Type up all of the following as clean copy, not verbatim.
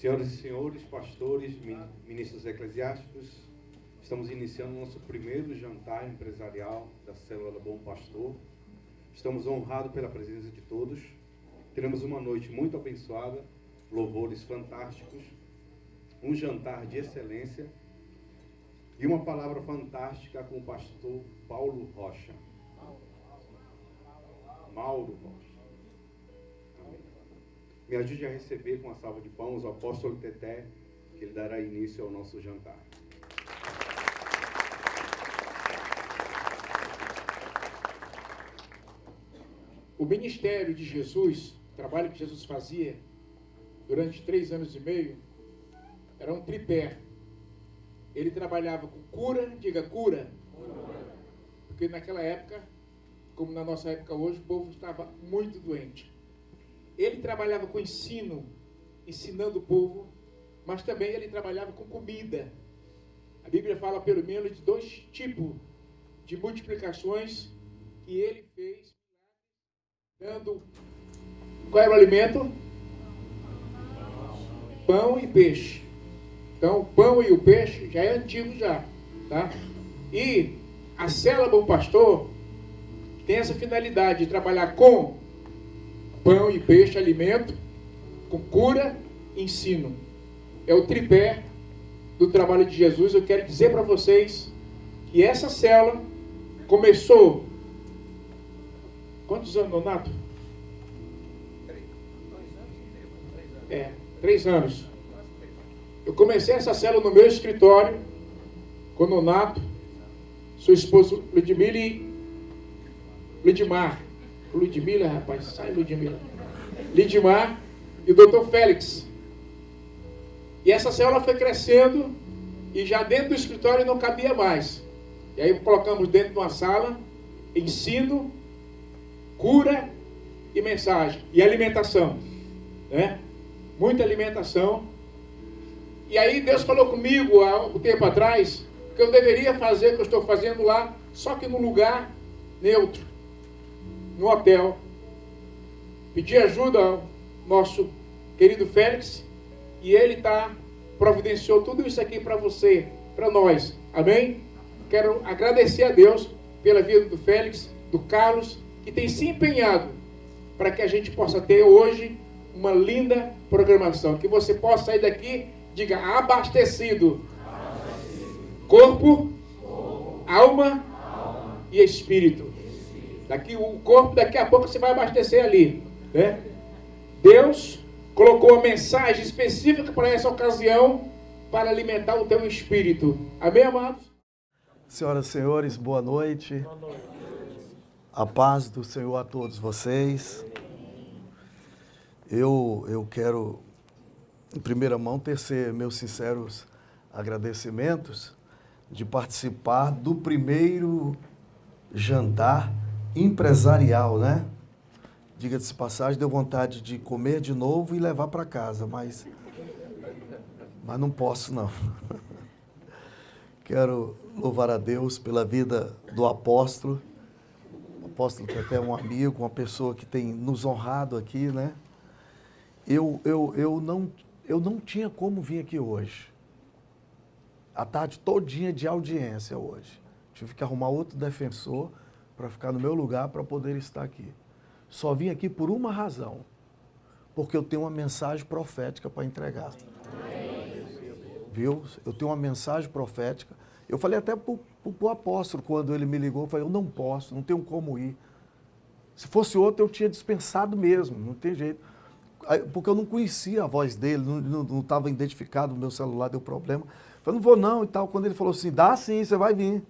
Senhoras e senhores, pastores, ministros eclesiásticos, estamos iniciando o nosso primeiro jantar empresarial da Célula Bom Pastor. Estamos honrados pela presença de todos. Teremos uma noite muito abençoada, louvores fantásticos, um jantar de excelência e uma palavra fantástica com o pastor Paulo Rocha. Mauro Rocha. Amém. Me ajude a receber com a salva de palmas o apóstolo Teté, que ele dará início ao nosso jantar. O ministério de Jesus, o trabalho que Jesus fazia durante 3 anos e meio, era um tripé. Ele trabalhava com cura, diga cura. Porque naquela época, como na nossa época hoje, o povo estava muito doente. Ele trabalhava com ensino, ensinando o povo, mas também ele trabalhava com comida. A Bíblia fala pelo menos de 2 tipos de multiplicações que ele fez, dando... Qual era o alimento? Pão e peixe. Então, o pão e o peixe já é antigo já, tá? E a Célula Bom Pastor tem essa finalidade de trabalhar com pão e peixe, alimento, com cura e ensino. É o tripé do trabalho de Jesus. Eu quero dizer para vocês que essa célula começou... Quantos anos, Nonato? 3 anos. Eu comecei essa célula no meu escritório, com o Nonato, sua esposa Ludmila e Ludmar. Ludmila, rapaz, sai Ludmila. Lidmar e o doutor Félix. E essa célula foi crescendo e já dentro do escritório não cabia mais. E aí colocamos dentro de uma sala, ensino, cura e mensagem. E alimentação, né? Muita alimentação. E aí Deus falou comigo há um tempo atrás que eu deveria fazer o que eu estou fazendo lá, só que num lugar neutro, no hotel. Pedi ajuda ao nosso querido Félix e ele providenciou tudo isso aqui para você, para nós. Amém? Quero agradecer a Deus pela vida do Félix, do Carlos, que tem se empenhado para que a gente possa ter hoje uma linda programação. Que você possa sair daqui, diga, abastecido. Corpo, alma e espírito. O corpo, daqui a pouco você vai abastecer ali, né? Deus colocou uma mensagem específica para essa ocasião, para alimentar o teu espírito. Amém, amados? Senhoras e senhores, boa noite. Boa noite. A paz do Senhor a todos vocês. Eu quero, em primeira mão, tecer meus sinceros agradecimentos de participar do primeiro jantar empresarial, né? Diga-se de passagem, deu vontade de comer de novo e levar para casa, mas não posso, não. Quero louvar a Deus pela vida do apóstolo. O apóstolo que é até um amigo, uma pessoa que tem nos honrado aqui, né? Eu não tinha como vir aqui hoje. A tarde todinha de audiência hoje. Tive que arrumar outro defensor para ficar no meu lugar para poder estar aqui. Só vim aqui por uma razão. Porque eu tenho uma mensagem profética para entregar. Viu? Eu tenho uma mensagem profética. Eu falei até para o apóstolo quando ele me ligou, eu falei, eu não posso, não tenho como ir. Se fosse outro, eu tinha dispensado mesmo, não tem jeito. Porque eu não conhecia a voz dele, não estava identificado, o meu celular deu problema. Eu falei, não vou não e tal. Quando ele falou assim, dá sim, você vai vir.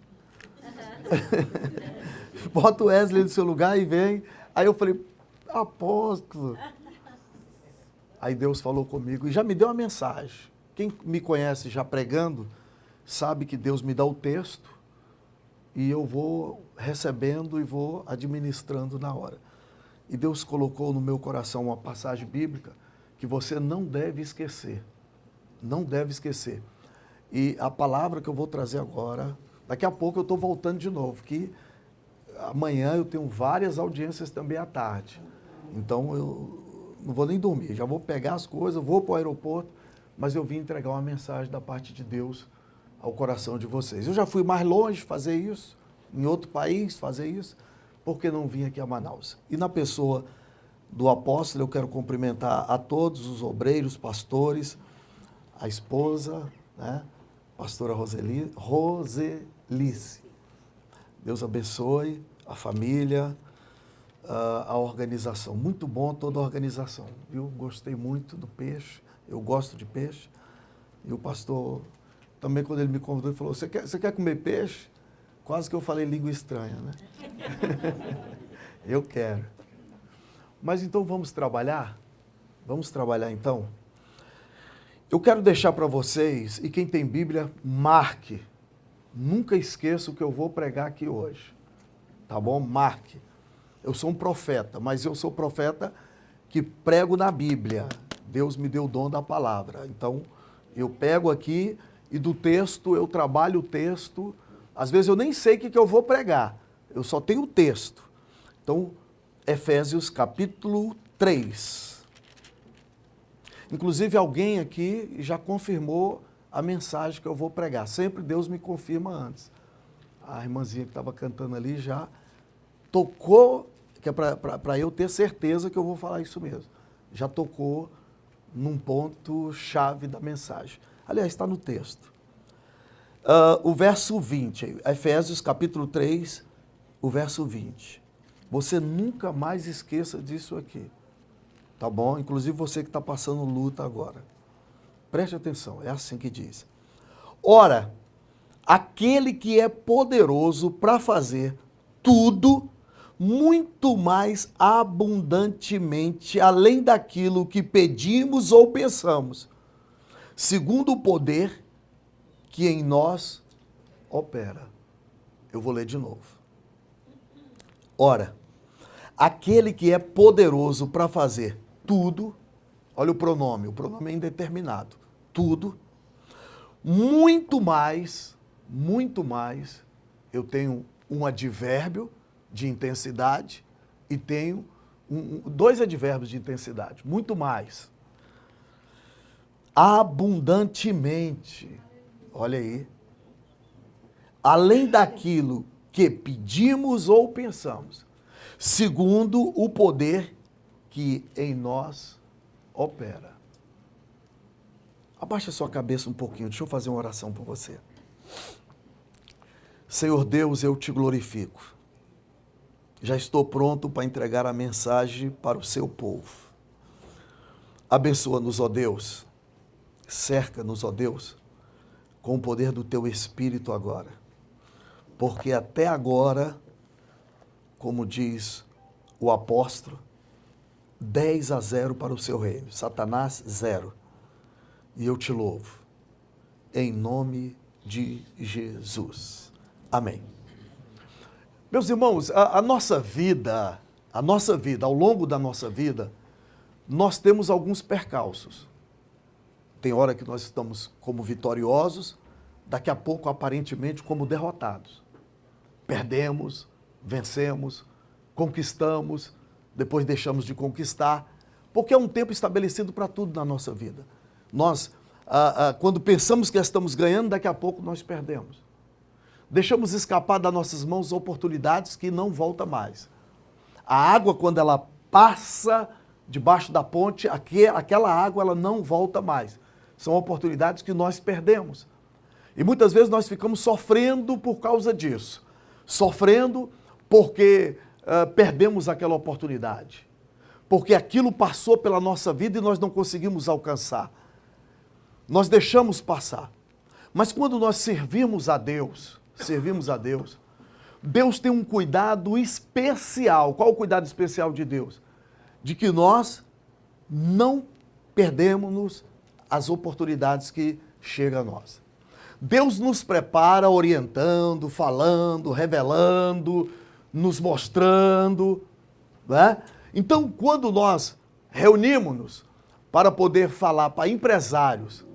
Bota o Wesley no seu lugar e vem. Aí eu falei, apóstolo. Aí Deus falou comigo e já me deu uma mensagem. Quem me conhece já pregando, sabe que Deus me dá o texto e eu vou recebendo e vou administrando na hora. E Deus colocou no meu coração uma passagem bíblica que você não deve esquecer. Não deve esquecer. E a palavra que eu vou trazer agora, daqui a pouco eu estou voltando de novo, que amanhã eu tenho várias audiências também à tarde. Então eu não vou nem dormir, já vou pegar as coisas, vou para o aeroporto mas eu vim entregar uma mensagem da parte de Deus ao coração de vocês. Eu já fui mais longe fazer isso, em outro país fazer isso, porque não vim aqui a Manaus. E na pessoa do apóstolo, eu quero cumprimentar a todos os obreiros, pastores, a esposa, né? Pastora Roselice. Deus abençoe a família, a organização. Muito bom toda a organização. Eu gostei muito do peixe, eu gosto de peixe. E o pastor, também quando ele me convidou, ele falou, você quer comer peixe? Quase que eu falei língua estranha, né? Eu quero. Mas então vamos trabalhar? Vamos trabalhar então? Eu quero deixar para vocês, e quem tem Bíblia, marque. Nunca esqueça o que eu vou pregar aqui hoje. Tá bom? Marque. Eu sou um profeta, mas eu sou profeta que prego na Bíblia. Deus me deu o dom da palavra. Então, eu pego aqui e do texto, eu trabalho o texto. Às vezes eu nem sei o que eu vou pregar. Eu só tenho o texto. Então, Efésios capítulo 3. Inclusive, alguém aqui já confirmou a mensagem que eu vou pregar. Sempre Deus me confirma antes. A irmãzinha que estava cantando ali já tocou, que é para eu ter certeza que eu vou falar isso mesmo. Já tocou num ponto-chave da mensagem. Aliás, está no texto. O verso 20, Efésios capítulo 3, o verso 20. Você nunca mais esqueça disso aqui. Tá bom? Inclusive você que está passando luta agora. Preste atenção, é assim que diz. Ora, aquele que é poderoso para fazer tudo muito mais abundantemente, além daquilo que pedimos ou pensamos, segundo o poder que em nós opera. Eu vou ler de novo. Ora, aquele que é poderoso para fazer tudo, olha o pronome é indeterminado, tudo, muito mais, eu tenho um advérbio de intensidade e tenho dois advérbios de intensidade, muito mais, abundantemente, olha aí, além daquilo que pedimos ou pensamos, segundo o poder que em nós opera. Abaixa sua cabeça um pouquinho, deixa eu fazer uma oração por você. Senhor Deus, eu te glorifico. Já estou pronto para entregar a mensagem para o seu povo. Abençoa-nos, ó Deus. Cerca-nos, ó Deus, com o poder do teu Espírito agora. Porque até agora, como diz o apóstolo, 10-0 para o seu reino. Satanás, 0. E eu te louvo. Em nome de Jesus. Amém. Meus irmãos, a nossa vida, ao longo da nossa vida, nós temos alguns percalços. Tem hora que nós estamos como vitoriosos, daqui a pouco, aparentemente, como derrotados. Perdemos, vencemos, conquistamos, depois deixamos de conquistar, porque é um tempo estabelecido para tudo na nossa vida. Nós, quando pensamos que estamos ganhando, daqui a pouco nós perdemos. Deixamos escapar das nossas mãos oportunidades que não voltam mais. A água, quando ela passa debaixo da ponte, aquela água ela não volta mais. São oportunidades que nós perdemos. E muitas vezes nós ficamos sofrendo por causa disso. Sofrendo porque perdemos aquela oportunidade. Porque aquilo passou pela nossa vida e nós não conseguimos alcançar. Nós deixamos passar. Mas quando nós servimos a Deus, Deus tem um cuidado especial. Qual o cuidado especial de Deus? De que nós não perdemos as oportunidades que chegam a nós. Deus nos prepara orientando, falando, revelando, nos mostrando, né? Então, quando nós reunimos-nos para poder falar para empresários,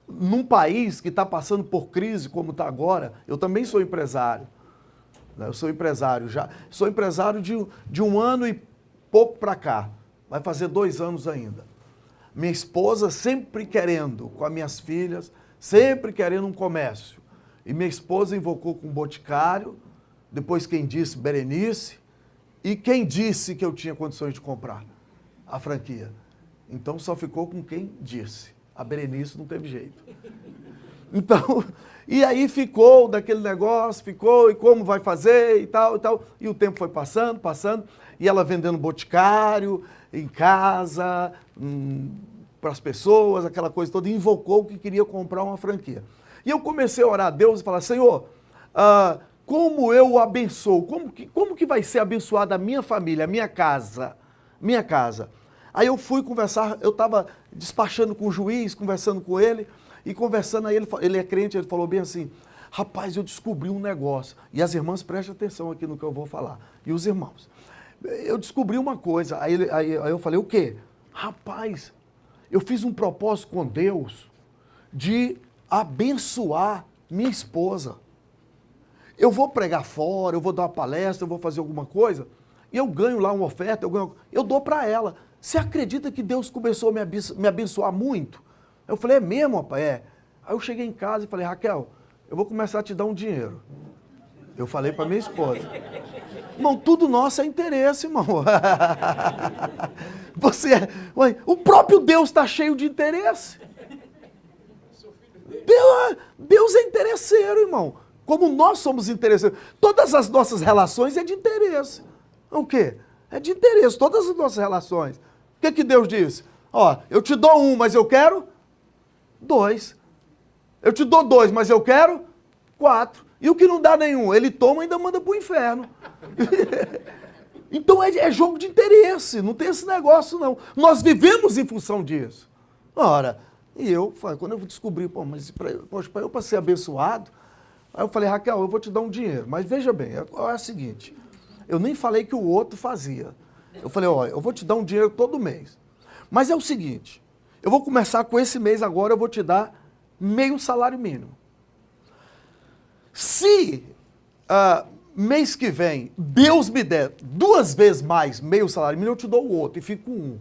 num país que está passando por crise como está agora, eu também sou empresário. Eu sou empresário já. Sou empresário de um ano e pouco para cá. Vai fazer 2 anos ainda. Minha esposa sempre querendo, com as minhas filhas, sempre querendo um comércio. E minha esposa invocou com o Boticário, depois quem disse Berenice, e quem disse que eu tinha condições de comprar a franquia. Então só ficou com quem disse. A Berenice não teve jeito. Então, e aí ficou daquele negócio, ficou, e como vai fazer, e tal, e tal. E o tempo foi passando, passando, e ela vendendo Boticário, em casa, para as pessoas, aquela coisa toda, e invocou que queria comprar uma franquia. E eu comecei a orar a Deus e falar, Senhor, como eu o abençoo? Como que vai ser abençoada a minha família, a minha casa? Minha casa. Aí eu fui conversar, eu estava despachando com o juiz, conversando com ele, e conversando, aí ele é crente, ele falou bem assim, rapaz, eu descobri um negócio. E as irmãs, prestem atenção aqui no que eu vou falar. E os irmãos. Eu descobri uma coisa. Aí eu falei, o quê? Rapaz, eu fiz um propósito com Deus de abençoar minha esposa. Eu vou pregar fora, eu vou dar uma palestra, eu vou fazer alguma coisa, e eu ganho lá uma oferta, eu dou para ela. Você acredita que Deus começou a me abençoar muito? Eu falei, é mesmo, rapaz? É. Aí eu cheguei em casa e falei, Raquel, eu vou começar a te dar um dinheiro. Eu falei para minha esposa. Irmão, tudo nosso é interesse, irmão. O próprio Deus está cheio de interesse. Deus é interesseiro, irmão. Como nós somos interesseiros. Todas as nossas relações é de interesse. O quê? É de interesse, todas as nossas relações. O que Deus disse? Ó, eu te dou 1, mas eu quero 2. Eu te dou 2, mas eu quero 4. E o que não dá nenhum? Ele toma e ainda manda para o inferno. Então é jogo de interesse, não tem esse negócio não. Nós vivemos em função disso. Ora, e quando eu descobri, mas para eu ser abençoado, aí eu falei, Raquel, eu vou te dar um dinheiro. Mas veja bem, é o seguinte, eu nem falei que o outro fazia. Eu falei, ó, eu vou te dar um dinheiro todo mês. Mas é o seguinte, eu vou começar com esse mês agora, eu vou te dar meio salário mínimo. Se mês que vem Deus me der 2 vezes mais meio salário mínimo, eu te dou o outro e fico com 1.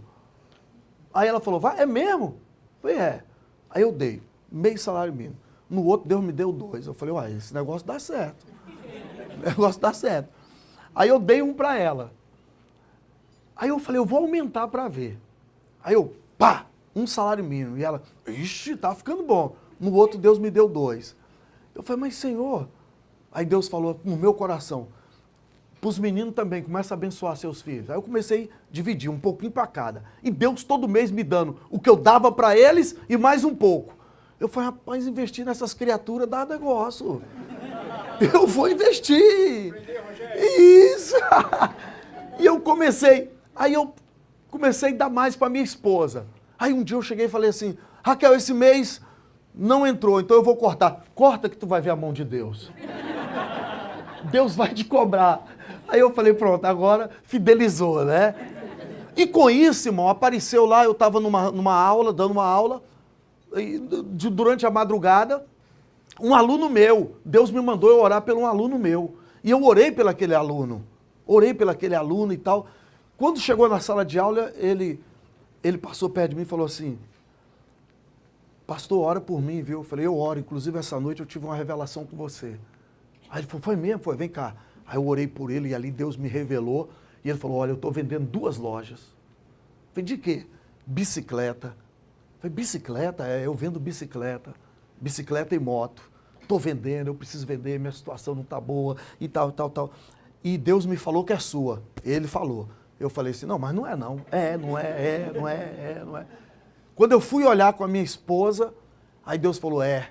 Aí ela falou, vai, é mesmo? Eu falei, é. Aí eu dei meio salário mínimo. No outro Deus me deu 2. Eu falei, uai, esse negócio dá certo. O negócio dá certo. Aí eu dei 1 para ela. Aí eu falei, eu vou aumentar para ver. Aí eu, 1 salário mínimo. E ela, ixi, tá ficando bom. No outro Deus me deu 2. Eu falei, mas Senhor... Aí Deus falou no meu coração, para os meninos também, começa a abençoar seus filhos. Aí eu comecei a dividir um pouquinho para cada. E Deus todo mês me dando o que eu dava para eles e mais um pouco. Eu falei, rapaz, investir nessas criaturas dá negócio. Eu vou investir. Isso. E eu comecei a dar mais para minha esposa. Aí um dia eu cheguei e falei assim, Raquel, esse mês não entrou, então eu vou cortar. Corta que tu vai ver a mão de Deus. Deus vai te cobrar. Aí eu falei, pronto, agora fidelizou, né? E com isso, irmão, apareceu lá, eu estava numa aula, dando uma aula, e durante a madrugada, um aluno meu, Deus me mandou eu orar por um aluno meu. E eu orei pelo aquele aluno e tal. Quando chegou na sala de aula, ele passou perto de mim e falou assim, pastor, ora por mim, viu? Eu falei, eu oro, inclusive essa noite eu tive uma revelação com você. Aí ele falou, foi mesmo? Foi, vem cá. Aí eu orei por ele e ali Deus me revelou. E ele falou, olha, eu estou vendendo 2 lojas. Eu falei, de quê? Bicicleta. Eu falei, bicicleta? É, eu vendo bicicleta. Bicicleta e moto. Estou vendendo, eu preciso vender, minha situação não está boa e tal. E Deus me falou que é sua. Ele falou. Eu falei assim, não, mas não é não. Não é. Quando eu fui olhar com a minha esposa, aí Deus falou, é.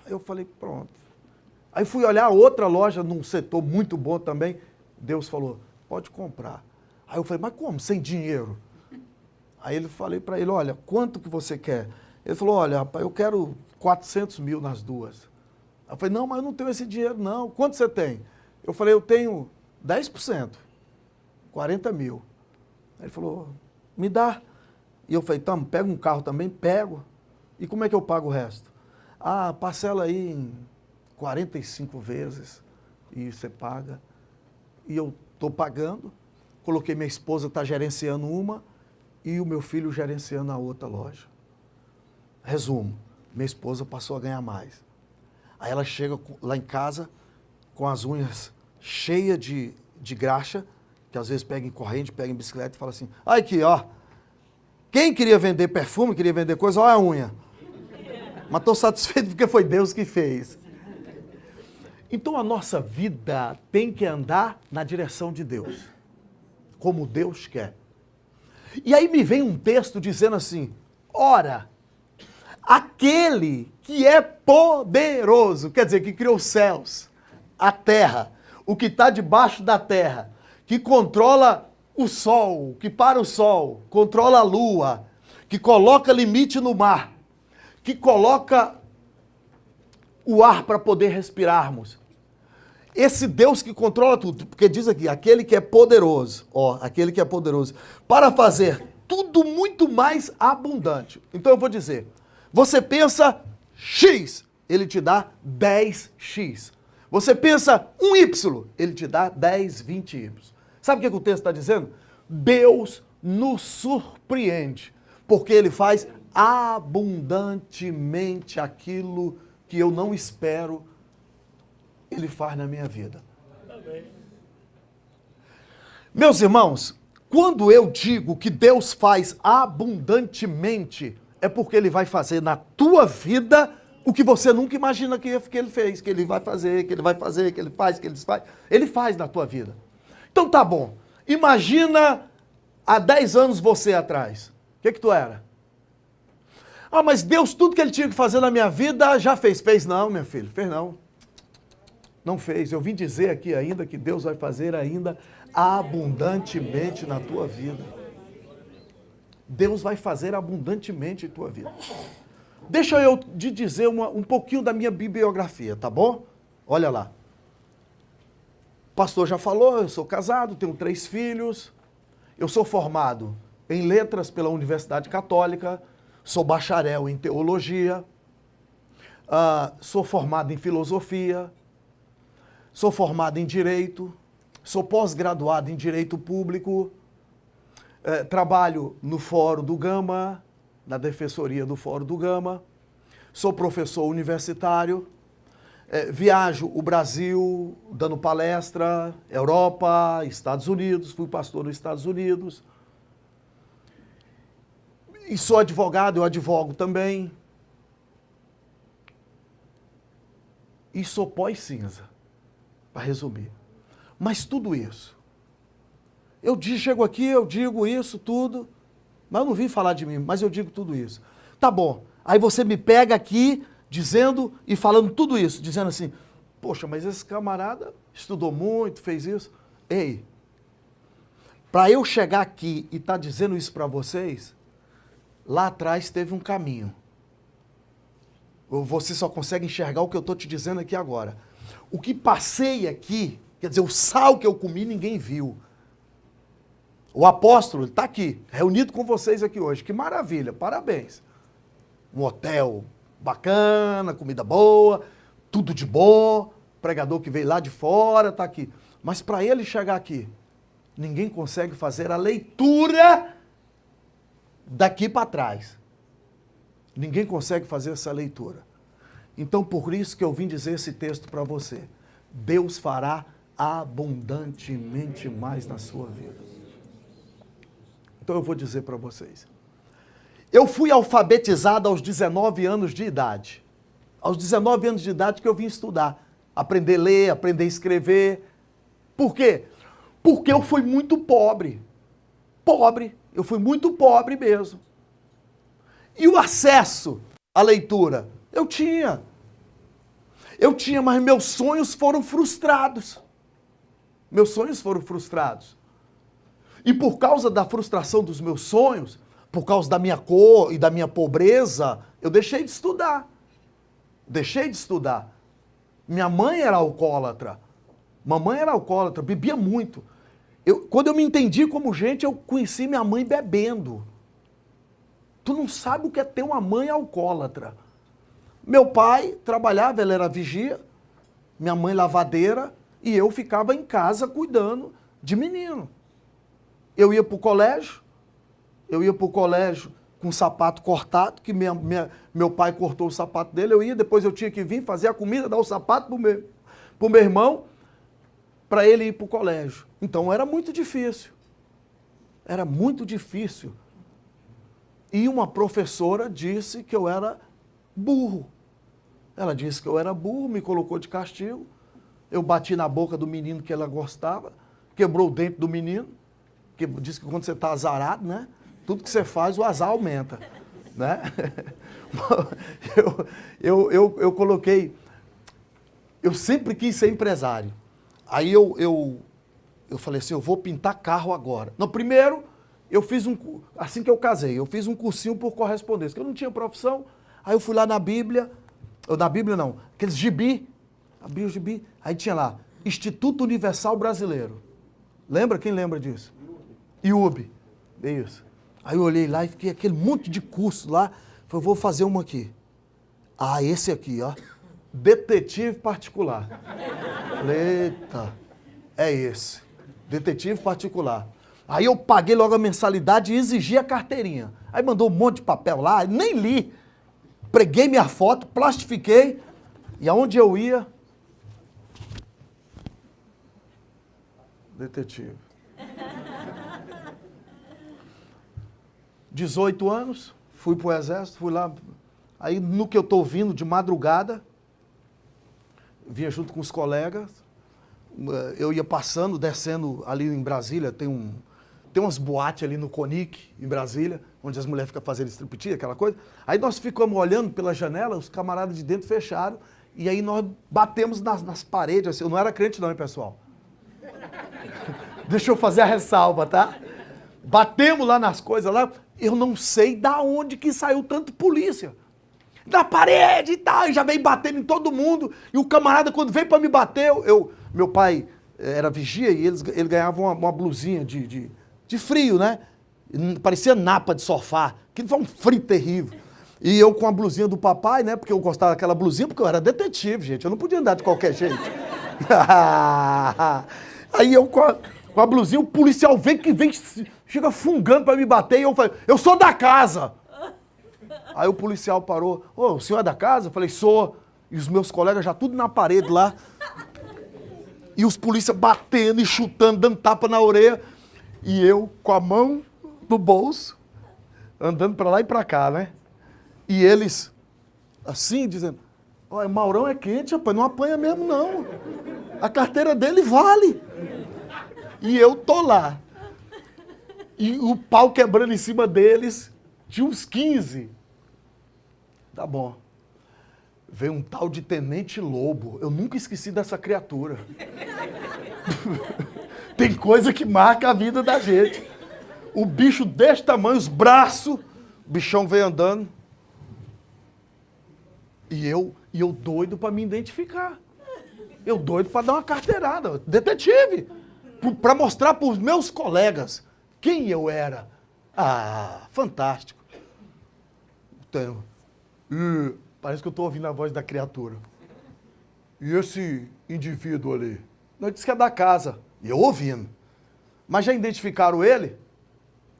Aí eu falei, pronto. Aí fui olhar outra loja num setor muito bom também. Deus falou, pode comprar. Aí eu falei, mas como? Sem dinheiro? Aí eu falei para ele, olha, quanto que você quer? Ele falou, olha, rapaz, eu quero 400 mil nas 2. Aí eu falei, não, mas eu não tenho esse dinheiro não. Quanto você tem? Eu falei, eu tenho 10%, 40 mil. Aí ele falou, me dá. E eu falei, então, pega um carro também? Pego. E como é que eu pago o resto? Parcela aí em 45 vezes e você paga. E eu estou pagando, coloquei minha esposa, está gerenciando uma, e o meu filho gerenciando a outra loja. Resumo, minha esposa passou a ganhar mais. Aí ela chega lá em casa com as unhas cheias de graxa, que às vezes pega em corrente, pega em bicicleta e fala assim, olha aqui, ó, quem queria vender perfume, queria vender coisa, olha a unha. Mas estou satisfeito porque foi Deus que fez. Então a nossa vida tem que andar na direção de Deus, como Deus quer. E aí me vem um texto dizendo assim, ora, aquele que é poderoso, quer dizer, que criou os céus, a terra, o que está debaixo da terra, que controla o sol, que para o sol, controla a lua, que coloca limite no mar, que coloca o ar para poder respirarmos. Esse Deus que controla tudo, porque diz aqui, aquele que é poderoso, aquele que é poderoso, para fazer tudo muito mais abundante. Então eu vou dizer, você pensa X, ele te dá 10X. Você pensa 1Y, ele te dá 10, 20Y. Sabe o que o texto está dizendo? Deus nos surpreende, porque ele faz abundantemente aquilo que eu não espero, ele faz na minha vida. Amém. Meus irmãos, quando eu digo que Deus faz abundantemente, é porque ele vai fazer na tua vida o que você nunca imagina que ele fez, que ele vai fazer, que ele vai fazer, que ele faz, ele faz na tua vida. Então tá bom, imagina há 10 anos você atrás, o que tu era? Ah, mas Deus, tudo que ele tinha que fazer na minha vida, já fez. Fez não, meu filho, fez não. Não fez. Eu vim dizer aqui ainda que Deus vai fazer ainda abundantemente na tua vida. Deus vai fazer abundantemente em tua vida. Deixa eu te dizer um pouquinho da minha bibliografia, tá bom? Olha lá. O pastor já falou, eu sou casado, tenho 3 filhos. Eu sou formado em letras pela Universidade Católica. Sou bacharel em teologia, sou formado em filosofia, sou formado em direito, sou pós-graduado em direito público, trabalho no Fórum do Gama, na defensoria do Fórum do Gama, sou professor universitário, viajo o Brasil dando palestra, Europa, Estados Unidos, fui pastor nos Estados Unidos. E sou advogado, eu advogo também. E sou pós-cinza, para resumir. Mas tudo isso, chego aqui, eu digo isso tudo, mas eu não vim falar de mim, mas eu digo tudo isso. Tá bom, aí você me pega aqui, dizendo e falando tudo isso, dizendo assim, poxa, mas esse camarada estudou muito, fez isso. Ei, para eu chegar aqui e estar dizendo isso para vocês, lá atrás teve um caminho. Você só consegue enxergar o que eu estou te dizendo aqui agora. O que passei aqui, quer dizer, o sal que eu comi, ninguém viu. O apóstolo está aqui, reunido com vocês aqui hoje. Que maravilha, parabéns. Um hotel bacana, comida boa, tudo de bom. Pregador que veio lá de fora está aqui. Mas para ele chegar aqui, ninguém consegue fazer a leitura daqui para trás. Ninguém consegue fazer essa leitura. Então, por isso que eu vim dizer esse texto para você. Deus fará abundantemente mais na sua vida. Então, eu vou dizer para vocês. Eu fui alfabetizado aos 19 anos de idade. Aos 19 anos de idade que eu vim estudar. Aprender a ler, aprender a escrever. Por quê? Porque eu fui muito pobre. Eu fui muito pobre mesmo. E o acesso à leitura? Eu tinha, mas meus sonhos foram frustrados. E por causa da frustração dos meus sonhos, por causa da minha cor e da minha pobreza, eu deixei de estudar. Minha mãe era alcoólatra. Mamãe era alcoólatra, bebia muito. Quando eu me entendi como gente, eu conheci minha mãe bebendo. Tu não sabe o que é ter uma mãe alcoólatra. Meu pai trabalhava, ele era vigia, minha mãe lavadeira, e eu ficava em casa cuidando de menino. Eu ia para o colégio, Eu ia para o colégio com o sapato cortado, que meu pai cortou o sapato dele, eu ia, depois eu tinha que vir fazer a comida, dar o sapato pro meu irmão, para ele ir para o colégio. Então era muito difícil. Era muito difícil. E uma professora disse que eu era burro. Ela disse que eu era burro, me colocou de castigo. Eu bati na boca do menino que ela gostava, quebrou o dente do menino, que disse que quando você está azarado, né? Tudo que você faz, o azar aumenta, né? Eu coloquei... Eu sempre quis ser empresário. Aí eu falei assim, eu vou pintar carro agora. No primeiro, eu fiz assim que eu casei, eu fiz um cursinho por correspondência, que eu não tinha profissão. Aí eu fui lá na Bíblia, ou na Bíblia não, aqueles gibi, abri o gibi, aí tinha lá, Instituto Universal Brasileiro. Lembra? Quem lembra disso? IUB. É isso. Aí eu olhei lá e fiquei aquele monte de curso lá. Falei, vou fazer uma aqui. Ah, esse aqui, ó. Detetive particular. Falei, eita, é esse. Detetive particular. Aí eu paguei logo a mensalidade e exigi a carteirinha. Aí mandou um monte de papel lá, nem li. Preguei minha foto, plastifiquei. E aonde eu ia... Detetive. 18 anos, fui pro exército, fui lá. Aí no que eu tô vindo de madrugada, vinha junto com os colegas, eu ia passando, descendo ali em Brasília, tem umas boates ali no Conic, em Brasília, onde as mulheres ficam fazendo striptease, aquela coisa. Aí nós ficamos olhando pela janela, os camaradas de dentro fecharam, e aí nós batemos nas paredes, assim. Eu não era crente não, hein, pessoal? Deixa eu fazer a ressalva, tá? Batemos lá nas coisas lá, eu não sei da onde que saiu tanto polícia. Da parede e tal, e já veio batendo em todo mundo. E o camarada, quando veio para me bater, meu pai era vigia e ele ganhava uma blusinha de frio, né? Parecia napa de sofá. Aquilo foi um frio terrível. E eu com a blusinha do papai, né? Porque eu gostava daquela blusinha, porque eu era detetive, gente. Eu não podia andar de qualquer jeito. Aí eu com a blusinha, o policial vem, chega fungando para me bater, e eu falei, eu sou da casa. Aí o policial parou, ô, o senhor é da casa? Eu falei, sou. E os meus colegas já tudo na parede lá. E os polícias batendo e chutando, dando tapa na orelha. E eu com a mão no bolso, andando para lá e para cá, né? E eles, assim, dizendo, olha, Maurão é quente, rapaz, não apanha mesmo não. A carteira dele vale. E eu tô lá. E o pau quebrando em cima deles, tinha uns 15. Tá bom. Veio um tal de Tenente Lobo. Eu nunca esqueci dessa criatura. Tem coisa que marca a vida da gente. O bicho desse tamanho, os braços, o bichão veio andando. E eu doido para me identificar. Eu doido para dar uma carteirada. Detetive. Para mostrar para os meus colegas quem eu era. Ah, fantástico. Então, parece que eu estou ouvindo a voz da criatura. E esse indivíduo ali? Não, disse que é da casa. E eu ouvindo. Mas já identificaram ele?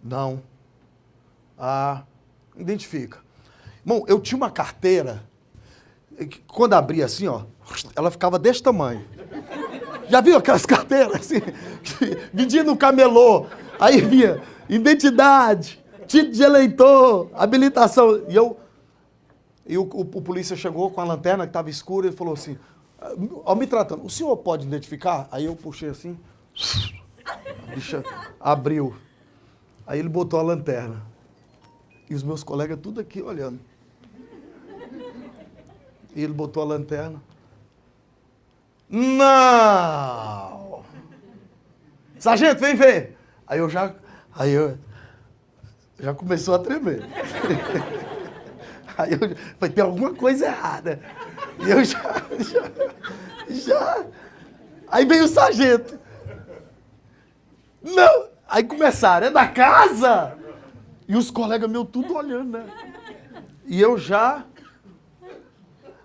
Não. Ah, identifica. Bom, eu tinha uma carteira, que quando abria assim, ó, ela ficava desse tamanho. Já viu aquelas carteiras assim? Vendia no camelô. Aí vinha identidade, título de eleitor, habilitação. E o polícia chegou com a lanterna que estava escura e falou assim, ó, me tratando, o senhor pode identificar? Aí eu puxei assim, a bicha abriu. Aí ele botou a lanterna. E os meus colegas tudo aqui olhando. E ele botou a lanterna. Não! Sargento, vem ver! Aí eu já começou a tremer. Aí eu falei, tem alguma coisa errada. E eu já... Aí veio o sargento. Não! Aí começaram, é da casa? E os colegas meus tudo olhando, né? E eu já...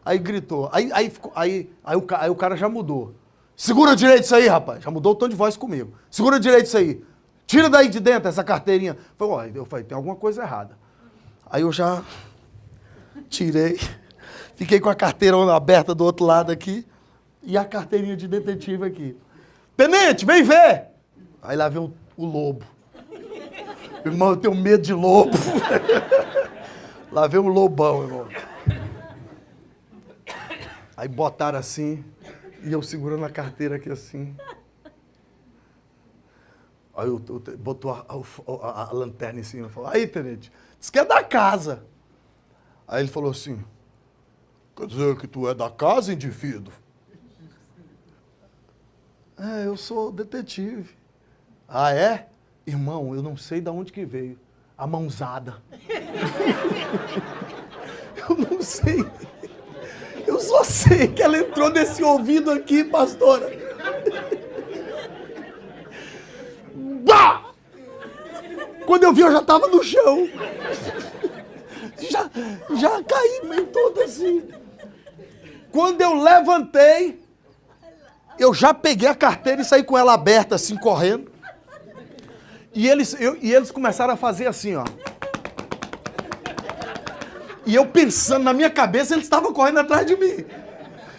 Aí gritou. Aí o cara já mudou. Segura direito isso aí, rapaz. Já mudou o tom de voz comigo. Segura direito isso aí. Tira daí de dentro essa carteirinha. Eu falei, tem alguma coisa errada. Aí eu já tirei, fiquei com a carteira aberta do outro lado aqui e a carteirinha de detetive aqui. Tenente, vem ver! Aí lá vem o lobo. Irmão, eu tenho medo de lobo. Lá vem um lobão, irmão. Aí botaram assim, e eu segurando a carteira aqui assim. Aí botou a lanterna em cima e falou, aí, tenente, diz que é da casa. Aí ele falou assim, quer dizer que tu é da casa, indivíduo? É, eu sou detetive. Ah, é? Irmão, eu não sei de onde que veio. A mãozada. Eu não sei. Eu só sei que ela entrou nesse ouvido aqui, pastora. Bah! Quando eu vi, eu já estava no chão. Já caí meio todo assim. Quando eu levantei, eu já peguei a carteira e saí com ela aberta, assim, correndo. E eles começaram a fazer assim, ó. E eu pensando, na minha cabeça, eles estavam correndo atrás de mim.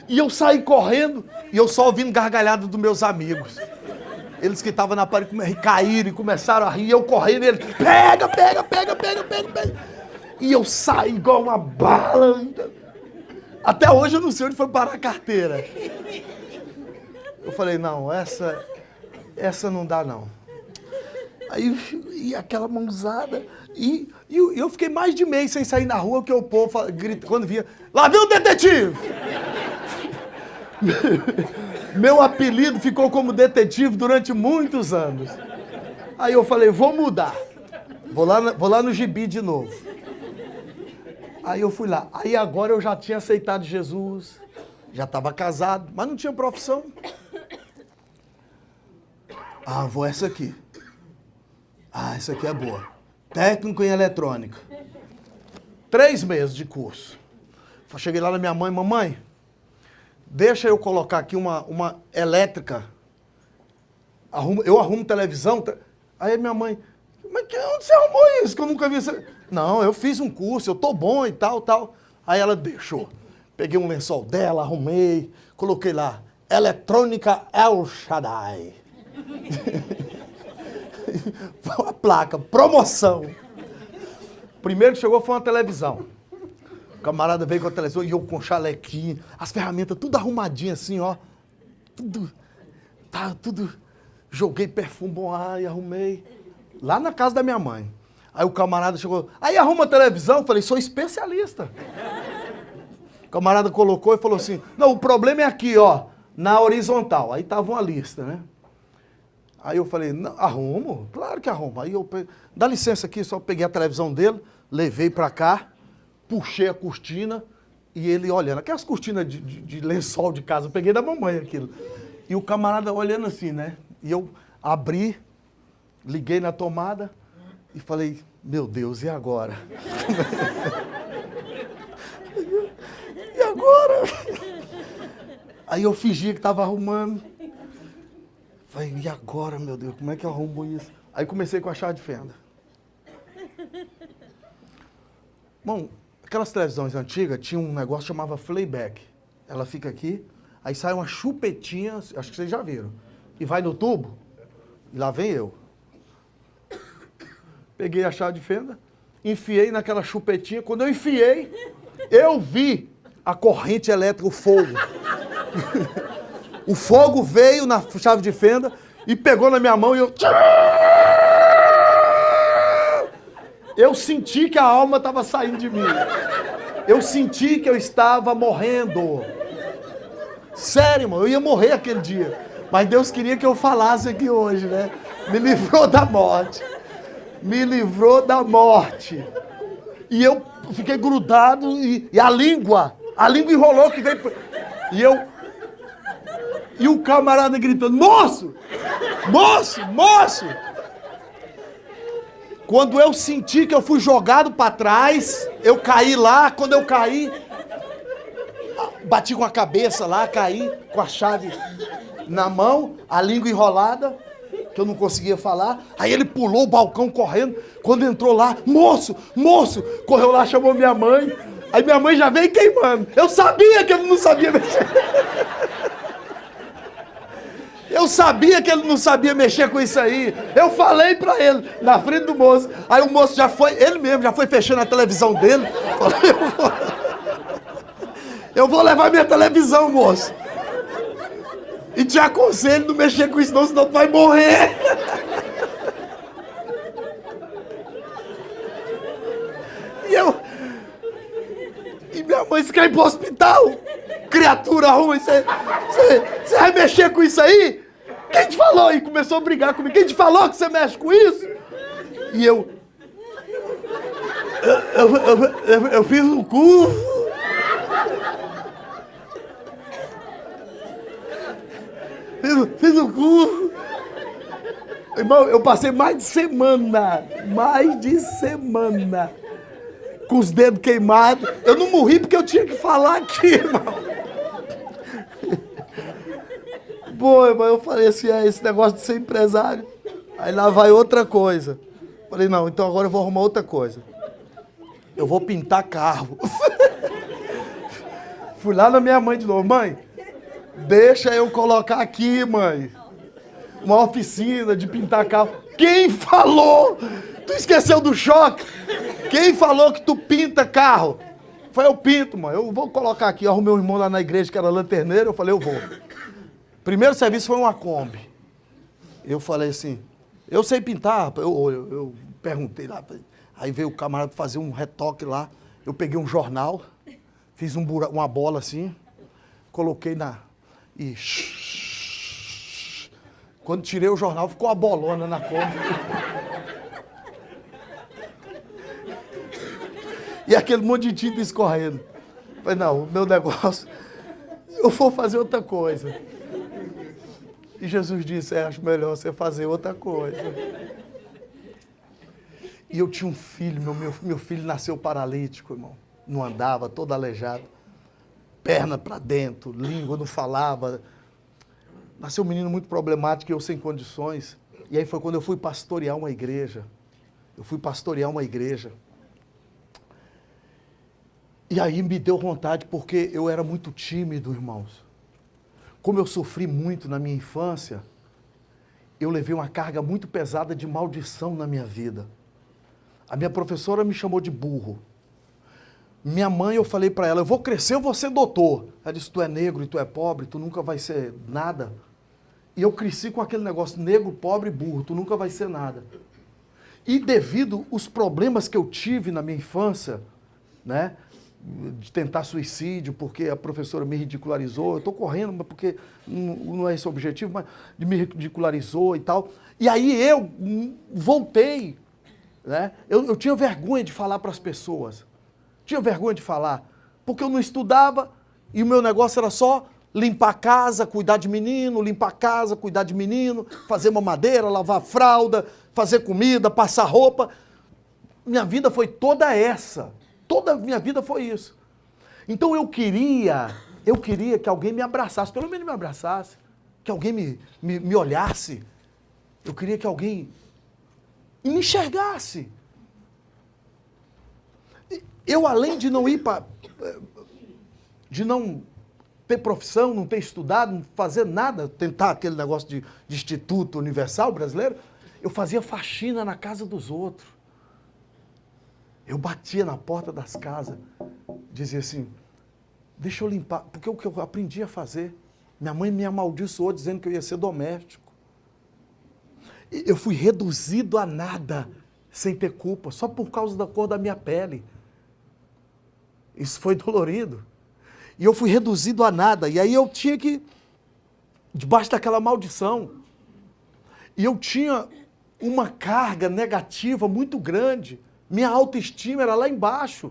E eu saí correndo, e eu só ouvindo gargalhada dos meus amigos. Eles que estavam na parede caíram e começaram a rir, e eu correndo, e eles, pega. E eu saí igual uma bala. Até hoje eu não sei onde foi parar a carteira. Eu falei, não, essa não dá, não. Aí, e aquela mãozada, e eu fiquei mais de mês sem sair na rua, que o povo grita, quando via, lá vem o detetive! Meu apelido ficou como detetive durante muitos anos. Aí eu falei, vou mudar, vou lá no gibi de novo. Aí eu fui lá, aí agora eu já tinha aceitado Jesus, já estava casado, mas não tinha profissão. Ah, vou essa aqui. Ah, essa aqui é boa. Técnico em eletrônica. 3 meses de curso. Cheguei lá na minha mãe, mamãe, deixa eu colocar aqui uma elétrica. Eu arrumo televisão. Aí minha mãe, mas onde você arrumou isso? Que eu nunca vi isso. Não, eu fiz um curso, eu tô bom e tal. Aí ela deixou. Peguei um lençol dela, arrumei, coloquei lá, Eletrônica El Shaddai. A placa, promoção. Primeiro que chegou foi uma televisão. O camarada veio com a televisão e eu com chalequinho, as ferramentas tudo arrumadinho assim, ó. Tudo. Joguei perfume bom e arrumei. Lá na casa da minha mãe. Aí o camarada chegou, aí arruma a televisão. Eu falei, sou especialista. O camarada colocou e falou assim, não, o problema é aqui, ó, na horizontal. Aí tava uma lista, né? Aí eu falei, não, arrumo? Claro que arrumo. Aí eu, dá licença aqui, só peguei a televisão dele, levei pra cá, puxei a cortina e ele olhando. Aquelas cortinas de lençol de casa, eu peguei da mamãe aquilo. E o camarada olhando assim, né? E eu abri, liguei na tomada e falei, meu Deus, e agora? E agora? Aí eu fingi que estava arrumando. Falei, e agora, meu Deus, como é que eu arrumo isso? Aí comecei com a chave de fenda. Bom, aquelas televisões antigas tinha um negócio que chamava playback. Ela fica aqui, aí sai uma chupetinha, acho que vocês já viram, e vai no tubo, e lá vem eu. Peguei a chave de fenda, enfiei naquela chupetinha. Quando eu enfiei, eu vi a corrente elétrica, o fogo. O fogo veio na chave de fenda e pegou na minha mão e eu senti que a alma estava saindo de mim. Eu senti que eu estava morrendo. Sério, irmão, eu ia morrer aquele dia. Mas Deus queria que eu falasse aqui hoje, né? Me livrou da morte. Me livrou da morte. E eu fiquei grudado e a língua enrolou que veio... E o camarada gritando, moço! Moço! Moço! Quando eu senti que eu fui jogado para trás, eu caí lá. Quando eu caí, bati com a cabeça lá, caí com a chave na mão, a língua enrolada. que eu não conseguia falar. Aí ele pulou o balcão correndo. Quando entrou lá, moço, moço, correu lá, chamou minha mãe. Aí minha mãe já veio queimando. Eu sabia que ele não sabia mexer. Eu sabia que ele não sabia mexer com isso aí. Eu falei pra ele, na frente do moço. Aí o moço já foi, ele mesmo, já foi fechando a televisão dele. Falou, eu vou levar minha televisão, moço. E te aconselho não mexer com isso não, senão tu vai morrer. E minha mãe se quer ir pro hospital. Criatura ruim, você vai mexer com isso aí? Quem te falou? E começou a brigar comigo. Quem te falou que você mexe com isso? E eu fiz um curso. Fiz um curso. Irmão, eu passei mais de semana com os dedos queimados. Eu não morri porque eu tinha que falar aqui, irmão. Pô, irmão, eu falei assim, esse negócio de ser empresário. Aí lá vai outra coisa. Falei, não, então agora eu vou arrumar outra coisa. Eu vou pintar carro. Fui lá na minha mãe de novo. Mãe, deixa eu colocar aqui, mãe, uma oficina de pintar carro. Quem falou? Tu esqueceu do choque? Quem falou que tu pinta carro? Foi eu pinto, mãe. Eu vou colocar aqui. Eu arrumei um irmão lá na igreja que era lanterneiro. Eu falei, eu vou. Primeiro serviço foi uma Kombi. Eu falei assim, eu sei pintar. Eu perguntei lá. Aí veio o camarada fazer um retoque lá. Eu peguei um jornal, fiz uma bola assim, coloquei e quando tirei o jornal, ficou a bolona na Kombi. E aquele monte de tinta escorrendo. Falei, não, o meu negócio, eu vou fazer outra coisa. E Jesus disse, acho melhor você fazer outra coisa. E eu tinha um filho, meu filho nasceu paralítico, irmão. Não andava, todo aleijado. Perna para dentro, língua não falava. Nasceu um menino muito problemático e eu sem condições. E aí foi quando eu fui pastorear uma igreja. E aí me deu vontade, porque eu era muito tímido, irmãos. Como eu sofri muito na minha infância, eu levei uma carga muito pesada de maldição na minha vida. A minha professora me chamou de burro. Minha mãe, eu falei para ela, eu vou crescer, eu vou ser doutor. Ela disse, tu é negro e tu é pobre, tu nunca vai ser nada. E eu cresci com aquele negócio, negro, pobre e burro, tu nunca vai ser nada. E devido aos problemas que eu tive na minha infância, né, de tentar suicídio, porque a professora me ridicularizou, eu estou correndo, porque não é esse o objetivo, mas me ridicularizou e tal. E aí eu voltei, né? Eu tinha vergonha de falar para as pessoas, porque eu não estudava e o meu negócio era só limpar a casa, cuidar de menino, fazer mamadeira, lavar fralda, fazer comida, passar roupa. Minha vida foi toda essa. Toda a minha vida foi isso. Então eu queria que alguém me abraçasse, pelo menos me abraçasse, que alguém me olhasse. Eu queria que alguém me enxergasse. Eu, além de não de não ter profissão, não ter estudado, não fazer nada, tentar aquele negócio de Instituto Universal Brasileiro, eu fazia faxina na casa dos outros. Eu batia na porta das casas, dizia assim, deixa eu limpar, porque o que eu aprendi a fazer. Minha mãe me amaldiçoou dizendo que eu ia ser doméstico. Eu fui reduzido a nada, sem ter culpa, só por causa da cor da minha pele. Isso foi dolorido. E eu fui reduzido a nada, e aí eu tinha que, debaixo daquela maldição, e eu tinha uma carga negativa muito grande. Minha autoestima era lá embaixo.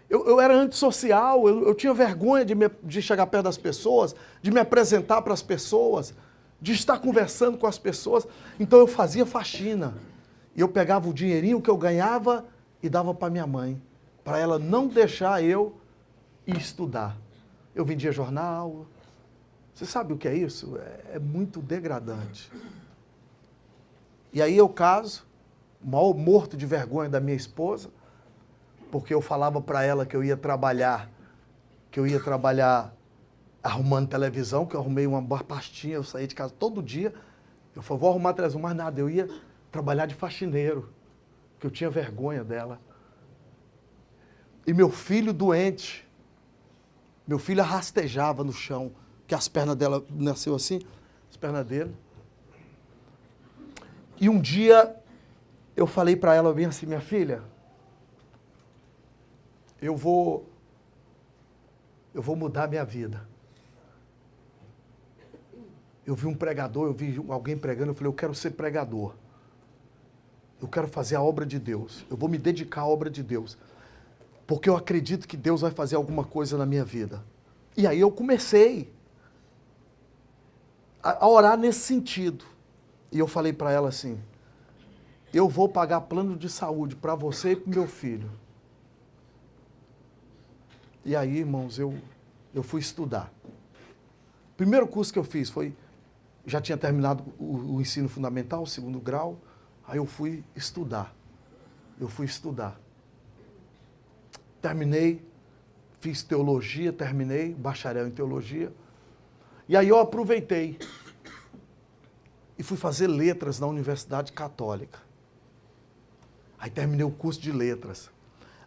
Eu era antissocial, eu tinha vergonha de chegar perto das pessoas, de me apresentar para as pessoas, de estar conversando com as pessoas. Então eu fazia faxina. E eu pegava o dinheirinho que eu ganhava e dava para minha mãe, para ela não deixar eu ir estudar. Eu vendia jornal. Você sabe o que é isso? É muito degradante. E aí eu caso, mal morto de vergonha da minha esposa, porque eu falava para ela que eu ia trabalhar arrumando televisão, que eu arrumei uma pastinha, eu saía de casa todo dia. Eu falei, vou arrumar televisão, mas nada, eu ia trabalhar de faxineiro, que eu tinha vergonha dela. E meu filho doente, meu filho rastejava no chão, que as pernas dela nasceu assim, as pernas dele. E um dia eu falei para ela bem assim, minha filha, eu vou mudar minha vida. Eu vi um pregador, eu vi alguém pregando, eu falei, eu quero ser pregador. Eu quero fazer a obra de Deus. Eu vou me dedicar à obra de Deus. Porque eu acredito que Deus vai fazer alguma coisa na minha vida. E aí eu comecei a orar nesse sentido. E eu falei para ela assim, eu vou pagar plano de saúde para você e para o meu filho. E aí, irmãos, eu fui estudar. O primeiro curso que eu fiz foi, já tinha terminado o ensino fundamental, o 2º grau, aí eu fui estudar. Terminei, fiz teologia, terminei, bacharel em teologia. E aí eu aproveitei e fui fazer letras na Universidade Católica. Aí terminei o curso de letras.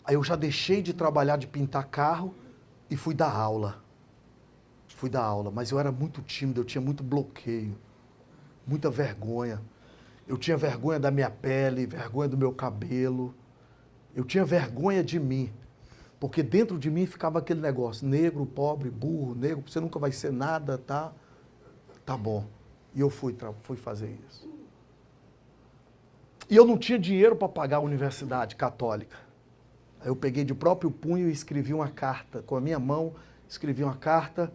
Aí eu já deixei de trabalhar de pintar carro e fui dar aula. Mas eu era muito tímido, eu tinha muito bloqueio, muita vergonha. Eu tinha vergonha da minha pele, vergonha do meu cabelo. Eu tinha vergonha de mim, porque dentro de mim ficava aquele negócio, negro, pobre, burro, negro, você nunca vai ser nada, tá? Tá bom. E eu fui fazer isso. E eu não tinha dinheiro para pagar a Universidade Católica. Aí eu peguei de próprio punho e escrevi uma carta, com a minha mão, escrevi uma carta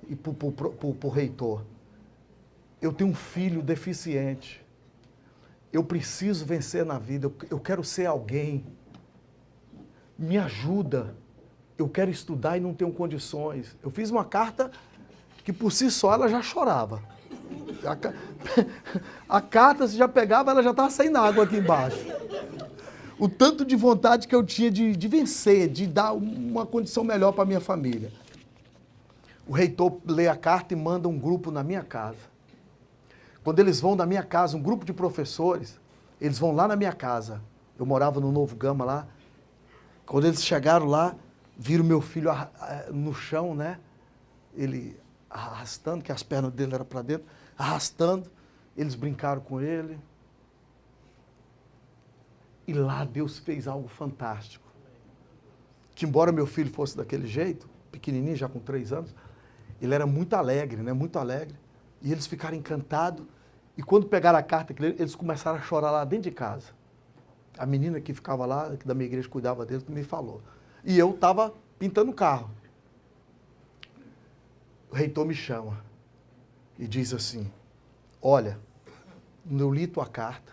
e para o reitor. Eu tenho um filho deficiente. Eu preciso vencer na vida, eu quero ser alguém. Me ajuda. Eu quero estudar e não tenho condições. Eu fiz uma carta que por si só ela já chorava. A carta, se já pegava, ela já estava saindo água aqui embaixo. O tanto de vontade que eu tinha de vencer, de dar uma condição melhor para a minha família. O reitor lê a carta e manda um grupo na minha casa. Quando eles vão na minha casa, um grupo de professores, eles vão lá na minha casa. Eu morava no Novo Gama lá. Quando eles chegaram lá, viram meu filho no chão, né? Ele arrastando, que as pernas dele eram para dentro, arrastando. Eles brincaram com ele. E lá Deus fez algo fantástico. Que embora meu filho fosse daquele jeito, pequenininho, já com 3 anos, ele era muito alegre, né? Muito alegre. E eles ficaram encantados. E quando pegaram a carta, eles começaram a chorar lá dentro de casa. A menina que ficava lá, que da minha igreja cuidava deles, me falou. E eu estava pintando o carro. O reitor me chama e diz assim, olha, eu li tua carta,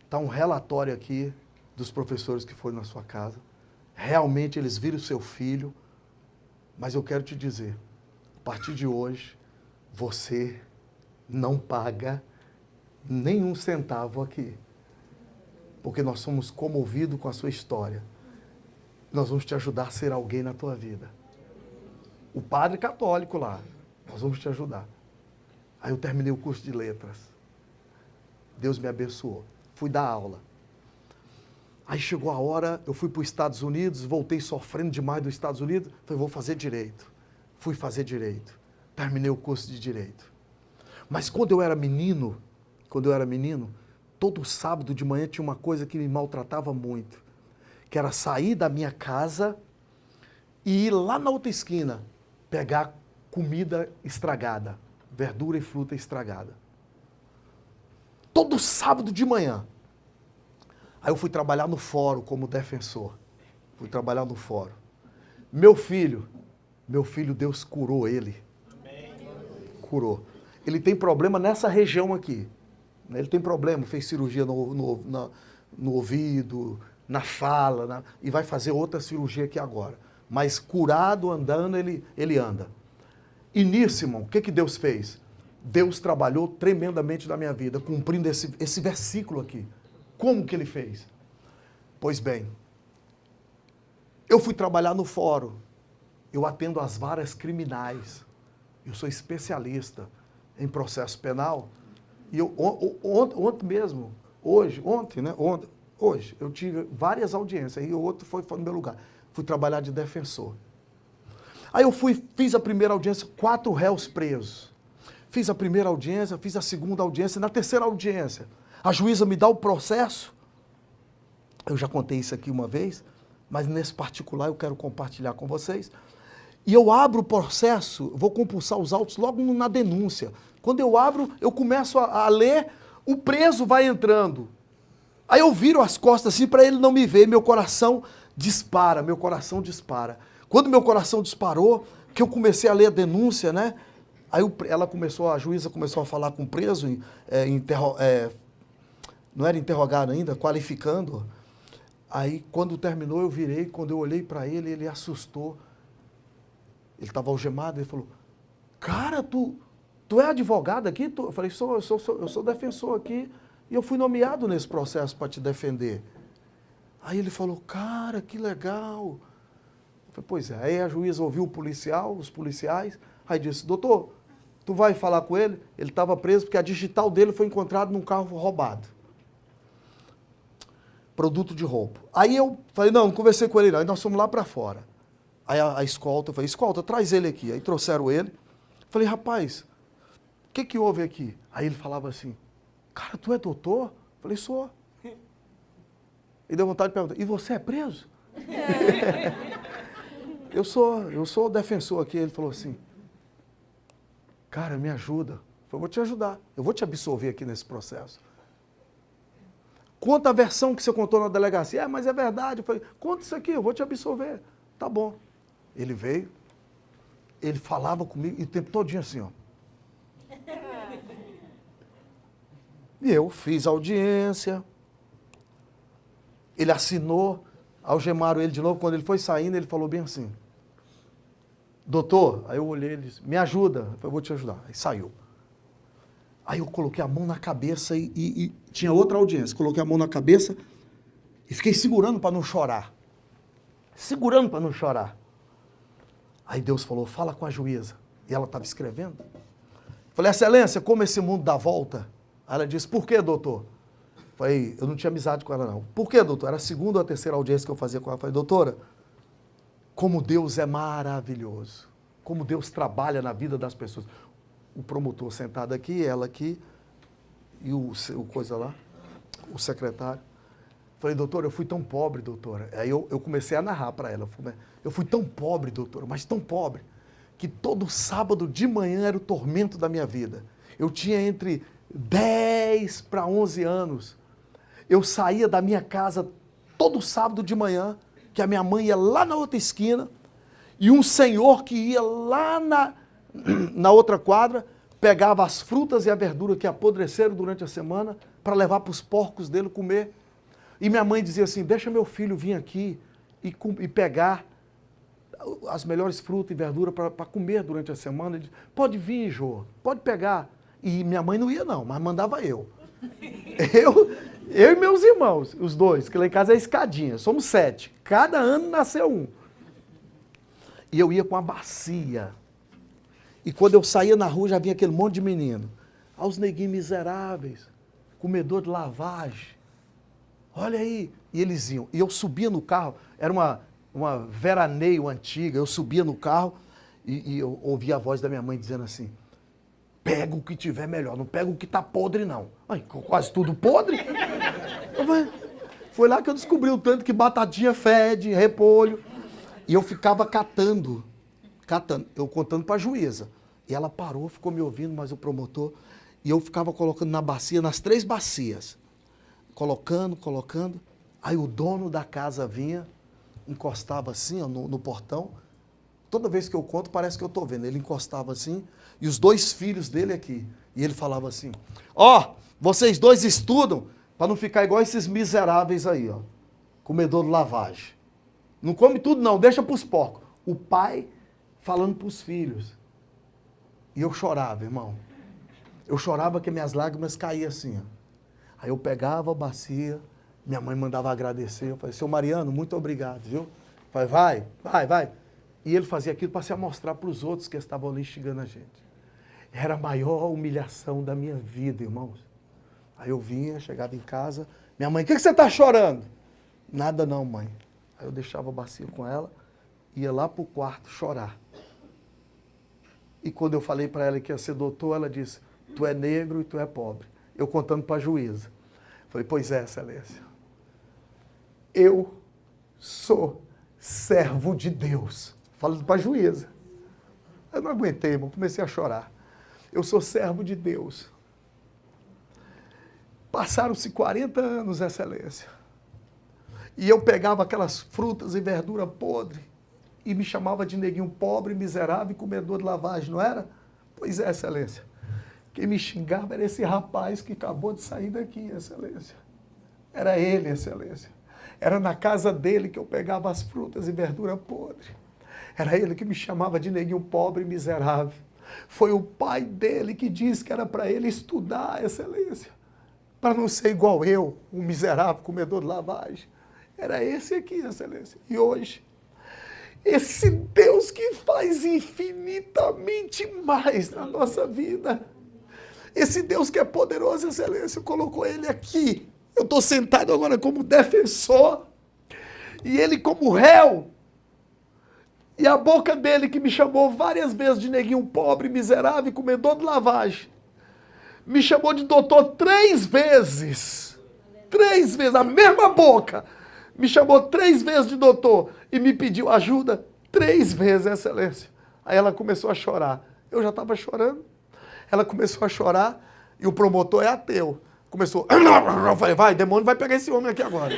está um relatório aqui dos professores que foram na sua casa. Realmente eles viram o seu filho, mas eu quero te dizer, a partir de hoje, você não paga nenhum centavo aqui. Porque nós somos comovidos com a sua história. Nós vamos te ajudar a ser alguém na tua vida. O padre católico lá, nós vamos te ajudar. Aí eu terminei o curso de letras. Deus me abençoou. Fui dar aula. Aí chegou a hora, eu fui para os Estados Unidos, voltei sofrendo demais dos Estados Unidos. Falei, vou fazer direito. Fui fazer direito. Terminei o curso de direito. Mas quando eu era menino, todo sábado de manhã tinha uma coisa que me maltratava muito, que era sair da minha casa e ir lá na outra esquina pegar comida estragada, verdura e fruta estragada. Todo sábado de manhã. Aí eu fui trabalhar no fórum como defensor. Fui trabalhar no fórum. Meu filho, Deus curou ele. Curou. Ele tem problema nessa região aqui. Ele tem problema, fez cirurgia no ouvido, na fala, e vai fazer outra cirurgia aqui agora. Mas curado, andando, ele anda. E nisso, irmão, o que Deus fez? Deus trabalhou tremendamente na minha vida, cumprindo esse versículo aqui. Como que ele fez? Pois bem, eu fui trabalhar no fórum, eu atendo as varas criminais, eu sou especialista em processo penal, e eu, ontem mesmo, hoje, eu tive várias audiências, e o outro foi no meu lugar, fui trabalhar de defensor. Aí eu fiz a primeira audiência, 4 réus presos. Fiz a primeira audiência, fiz a segunda audiência, na terceira audiência, a juíza me dá o processo. Eu já contei isso aqui uma vez, mas nesse particular eu quero compartilhar com vocês. E eu abro o processo, vou compulsar os autos logo na denúncia. Quando eu abro, eu começo a ler, o preso vai entrando. Aí eu viro as costas assim para ele não me ver, meu coração dispara. Quando meu coração disparou, que eu comecei a ler a denúncia, né? Aí a juíza começou a falar com o preso, não era interrogado ainda, qualificando. Aí, quando terminou, eu virei, quando eu olhei para ele, ele assustou. Ele estava algemado, ele falou, cara, tu é advogado aqui? Eu falei, eu sou defensor aqui, e eu fui nomeado nesse processo para te defender. Aí ele falou, cara, que legal. Eu falei, pois é. Aí a juíza ouviu os policiais, aí disse, doutor, tu vai falar com ele? Ele estava preso porque a digital dele foi encontrada num carro roubado. Produto de roubo. Aí eu falei, não conversei com ele não. Aí nós fomos lá para fora. Aí a escolta, eu falei, escolta, traz ele aqui. Aí trouxeram ele. Falei, rapaz, o que houve aqui? Aí ele falava assim, cara, tu é doutor? Eu falei, sou. E deu vontade de perguntar, e você é preso? Eu sou defensor aqui. Ele falou assim, cara, me ajuda. Eu falei, vou te ajudar. Eu vou te absolver aqui nesse processo. Conta a versão que você contou na delegacia. Mas é verdade. Eu falei, conta isso aqui, eu vou te absolver. Tá bom. Ele veio, ele falava comigo, e o tempo todinho assim, ó. E eu fiz a audiência, ele assinou, algemaram ele de novo. Quando ele foi saindo, ele falou bem assim, doutor, aí eu olhei, ele disse, me ajuda. Eu falei, eu vou te ajudar. Aí saiu. Aí eu coloquei a mão na cabeça e tinha outra audiência. Coloquei a mão na cabeça e fiquei segurando para não chorar. Aí Deus falou, fala com a juíza. E ela estava escrevendo. Falei, excelência, como esse mundo dá volta? Aí ela disse, por que, doutor? Falei, eu não tinha amizade com ela, não. Por que, doutor? Era a segunda ou a terceira audiência que eu fazia com ela. Falei, doutora, como Deus é maravilhoso. Como Deus trabalha na vida das pessoas. O promotor sentado aqui, ela aqui, e o coisa lá, o secretário. Falei, doutora, eu fui tão pobre, doutora. Aí eu comecei a narrar para ela. Eu fui tão pobre, doutora, mas tão pobre, que todo sábado de manhã era o tormento da minha vida. Eu tinha entre 10 para 11 anos. Eu saía da minha casa todo sábado de manhã, que a minha mãe ia lá na outra esquina, e um senhor que ia lá na outra quadra, pegava as frutas e a verdura que apodreceram durante a semana para levar para os porcos dele comer. E minha mãe dizia assim, deixa meu filho vir aqui e pegar as melhores frutas e verduras para comer durante a semana. Ele disse, pode vir, Jô, pode pegar. E minha mãe não ia não, mas mandava eu. Eu e meus irmãos, os dois, que lá em casa é escadinha, somos 7. Cada ano nasceu um. E eu ia com a bacia. E quando eu saía na rua, já vinha aquele monte de menino. Aos neguinhos miseráveis, comedor de lavagem. Olha aí. E eles iam. E eu subia no carro, era uma veraneio antiga, eu subia no carro e eu ouvia a voz da minha mãe dizendo assim, pega o que tiver melhor, não pega o que tá podre não. Ai, quase tudo podre. Foi lá que eu descobri o tanto que batatinha fede, repolho. E eu ficava catando, eu contando para a juíza. E ela parou, ficou me ouvindo, mas o promotor, e eu ficava colocando na bacia, nas 3 bacias. Colocando. Aí o dono da casa vinha, encostava assim, ó, no portão. Toda vez que eu conto, parece que eu estou vendo. Ele encostava assim, e os 2 filhos dele aqui. E ele falava assim, ó, vocês 2 estudam para não ficar igual esses miseráveis aí, ó. Comedor de lavagem. Não come tudo não, deixa para os porcos. O pai falando para os filhos. E eu chorava, irmão. Eu chorava que minhas lágrimas caíam assim. Ó. Aí eu pegava a bacia, minha mãe mandava agradecer. Eu falei, seu Mariano, muito obrigado, viu? Eu falei, vai. E ele fazia aquilo para se mostrar para os outros que estavam ali instigando a gente. Era a maior humilhação da minha vida, irmãos. Aí eu vinha, chegava em casa, minha mãe, o que você está chorando? Nada não, mãe. Aí eu deixava a bacia com ela, ia lá para o quarto chorar. E quando eu falei para ela que ia ser doutor, ela disse, tu é negro e tu é pobre. Eu contando para a juíza. Falei, pois é, excelência. Eu sou servo de Deus. Falando para a juíza. Eu não aguentei, irmão, comecei a chorar. Eu sou servo de Deus. Passaram-se 40 anos, excelência. E eu pegava aquelas frutas e verdura podre e me chamava de neguinho pobre, miserável e comedor de lavagem, não era? Pois é, excelência. Quem me xingava era esse rapaz que acabou de sair daqui, excelência. Era ele, excelência. Era na casa dele que eu pegava as frutas e verdura podre. Era ele que me chamava de neguinho pobre e miserável. Foi o pai dele que disse que era para ele estudar, excelência. Para não ser igual eu, um miserável comedor de lavagem. Era esse aqui, excelência. E hoje, esse Deus que faz infinitamente mais na nossa vida. Esse Deus que é poderoso, excelência, colocou ele aqui. Eu estou sentado agora como defensor. E ele como réu. E a boca dele que me chamou várias vezes de neguinho pobre, miserável e comedor de lavagem. Me chamou de doutor 3 vezes. 3 vezes, a mesma boca. Me chamou 3 vezes de doutor e me pediu ajuda 3 vezes, excelência. Aí ela começou a chorar. Eu já estava chorando. Ela começou a chorar e o promotor é ateu. Começou, eu falei, vai, demônio vai pegar esse homem aqui agora.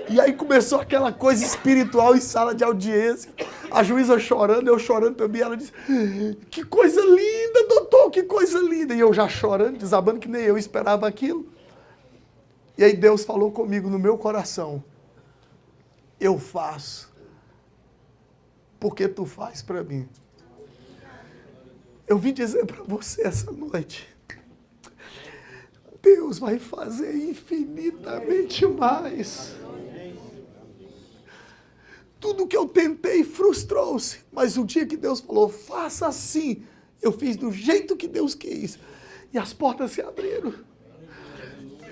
E aí começou aquela coisa espiritual em sala de audiência. A juíza chorando, eu chorando também. Ela disse, que coisa linda, doutor, que coisa linda. E eu já chorando, desabando, que nem eu esperava aquilo. E aí Deus falou comigo no meu coração. Eu faço porque tu faz para mim. Eu vim dizer para você essa noite. Deus vai fazer infinitamente mais. Tudo que eu tentei frustrou-se. Mas o dia que Deus falou, faça assim, eu fiz do jeito que Deus quis. E as portas se abriram.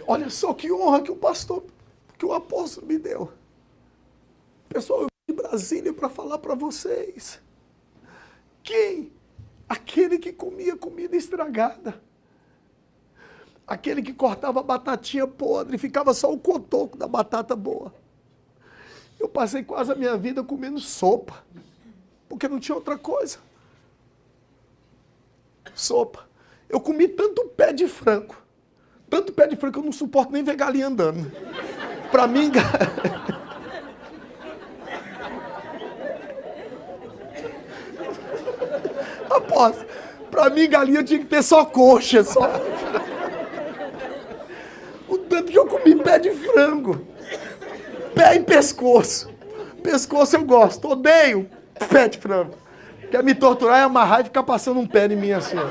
Olha só que honra que o apóstolo me deu. Pessoal, eu vim de Brasília para falar para vocês. Quem? Aquele que comia comida estragada. Aquele que cortava batatinha podre e ficava só o cotoco da batata boa. Eu passei quase a minha vida comendo sopa, porque não tinha outra coisa. Sopa. Eu comi tanto pé de frango que eu não suporto nem ver galinha andando. Para mim... Aposto, para mim galinha tinha que ter só coxa, só... O tanto que eu comi pé de frango. Pé e pescoço. Pescoço eu gosto, odeio pé de frango. Quer me torturar e amarrar e ficar passando um pé em mim assim, ó.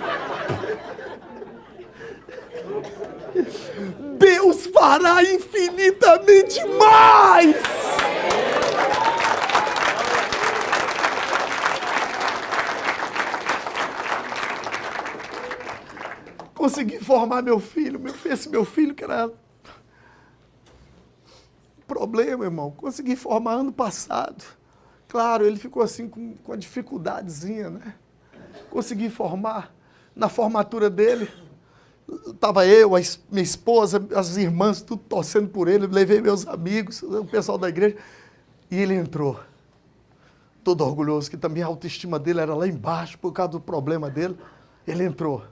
Deus fará infinitamente mais! Consegui formar meu filho, esse meu filho que era problema, irmão. Consegui formar ano passado. Claro, ele ficou assim com a dificuldadezinha, né? Consegui formar. Na formatura dele, estava eu, minha esposa, as irmãs, tudo torcendo por ele. Levei meus amigos, o pessoal da igreja. E ele entrou. Todo orgulhoso, que também a autoestima dele era lá embaixo, por causa do problema dele. Ele entrou.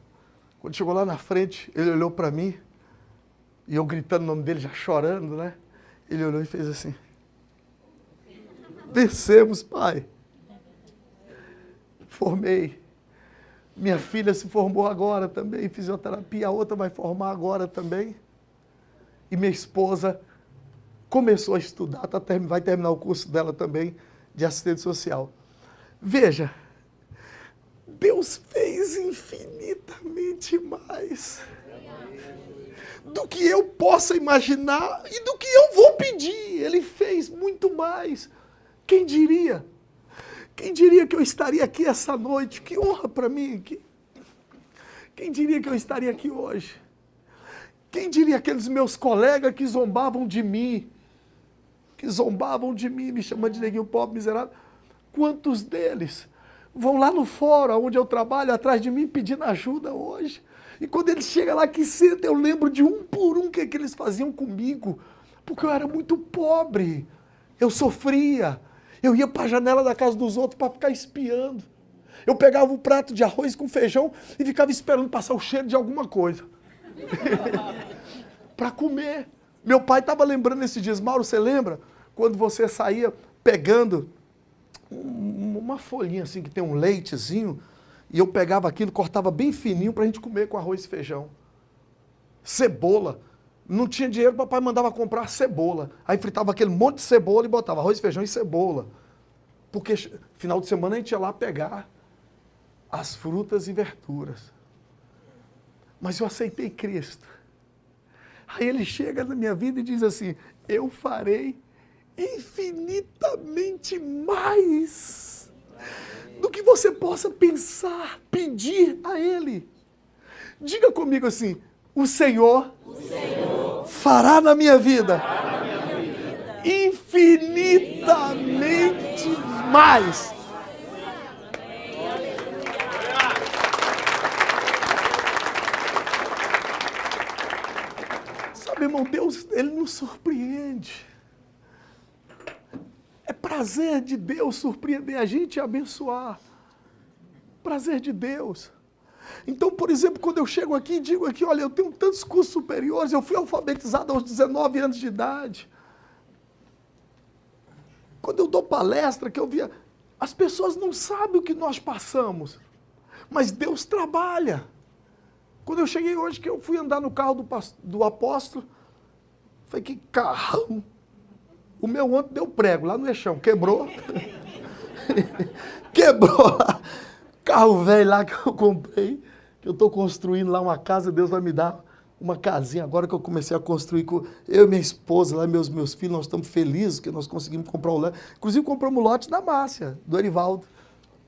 Quando chegou lá na frente, ele olhou para mim, e eu gritando o nome dele, já chorando, né? Ele olhou e fez assim. Vencemos, pai. Formei. Minha filha se formou agora também, em fisioterapia, a outra vai formar agora também. E minha esposa começou a estudar, vai terminar o curso dela também, de assistente social. Veja, Deus fez infinitamente mais do que eu possa imaginar e do que eu vou pedir. Ele fez muito mais. Quem diria? Quem diria que eu estaria aqui essa noite? Que honra para mim. Quem diria que eu estaria aqui hoje? Quem diria aqueles meus colegas que zombavam de mim? Me chamando de neguinho pobre, miserável. Quantos deles vão lá no fórum onde eu trabalho, atrás de mim, pedindo ajuda hoje? E quando eles chegam lá que senta, eu lembro de um por um que eles faziam comigo, porque eu era muito pobre, eu sofria, eu ia para a janela da casa dos outros para ficar espiando. Eu pegava um prato de arroz com feijão e ficava esperando passar o cheiro de alguma coisa para comer. Meu pai estava lembrando esses dias, Mauro, você lembra? Quando você saía pegando uma folhinha assim que tem um leitezinho, e eu pegava aquilo, cortava bem fininho para a gente comer com arroz e feijão. Cebola. Não tinha dinheiro, papai mandava comprar cebola. Aí fritava aquele monte de cebola e botava arroz, feijão e cebola. Porque final de semana a gente ia lá pegar as frutas e verduras. Mas eu aceitei Cristo. Aí ele chega na minha vida e diz assim, eu farei infinitamente mais do que você possa pensar, pedir a Ele. Diga comigo assim, o Senhor fará na minha vida infinitamente mais. Sabe, irmão, Deus, Ele nos surpreende. É prazer de Deus surpreender a gente e abençoar. Prazer de Deus. Então, por exemplo, quando eu chego aqui e digo aqui, olha, eu tenho tantos cursos superiores, eu fui alfabetizado aos 19 anos de idade. Quando eu dou palestra, que eu via, as pessoas não sabem o que nós passamos, mas Deus trabalha. Quando eu cheguei hoje, que eu fui andar no carro do apóstolo, falei, que carro! O meu ontem deu prego lá no eixão, quebrou. Quebrou lá. Carro velho lá que eu comprei, que eu estou construindo lá uma casa, Deus vai me dar uma casinha agora que eu comecei a construir com eu e minha esposa, lá meus filhos, nós estamos felizes que nós conseguimos comprar o lote. Inclusive compramos o lote da Márcia, do Erivaldo.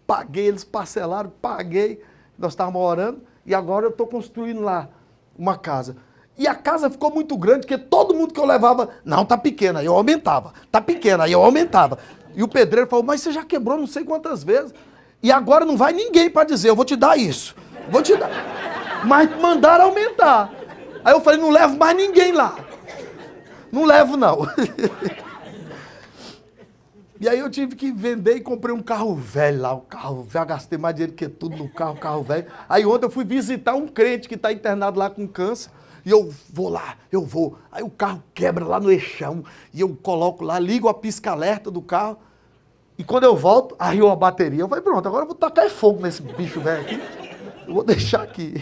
Paguei, eles parcelaram, paguei, nós estávamos orando e agora eu estou construindo lá uma casa. E a casa ficou muito grande, porque todo mundo que eu levava, não, tá pequena, aí eu aumentava, tá pequena, aí eu aumentava. E o pedreiro falou, mas você já quebrou não sei quantas vezes, e agora não vai ninguém para dizer, eu vou te dar isso, vou te dar. Mas mandaram aumentar. Aí eu falei, não levo mais ninguém lá. Não levo não. E aí eu tive que vender e comprei um carro velho lá, gastei mais dinheiro que tudo no carro velho. Aí ontem eu fui visitar um crente que está internado lá com câncer. E eu vou lá, eu vou. Aí o carro quebra lá no eixão. E eu coloco lá, ligo a pisca-alerta do carro. E quando eu volto, arriou a bateria. Eu falei, pronto, agora eu vou tacar fogo nesse bicho velho aqui. Eu vou deixar aqui.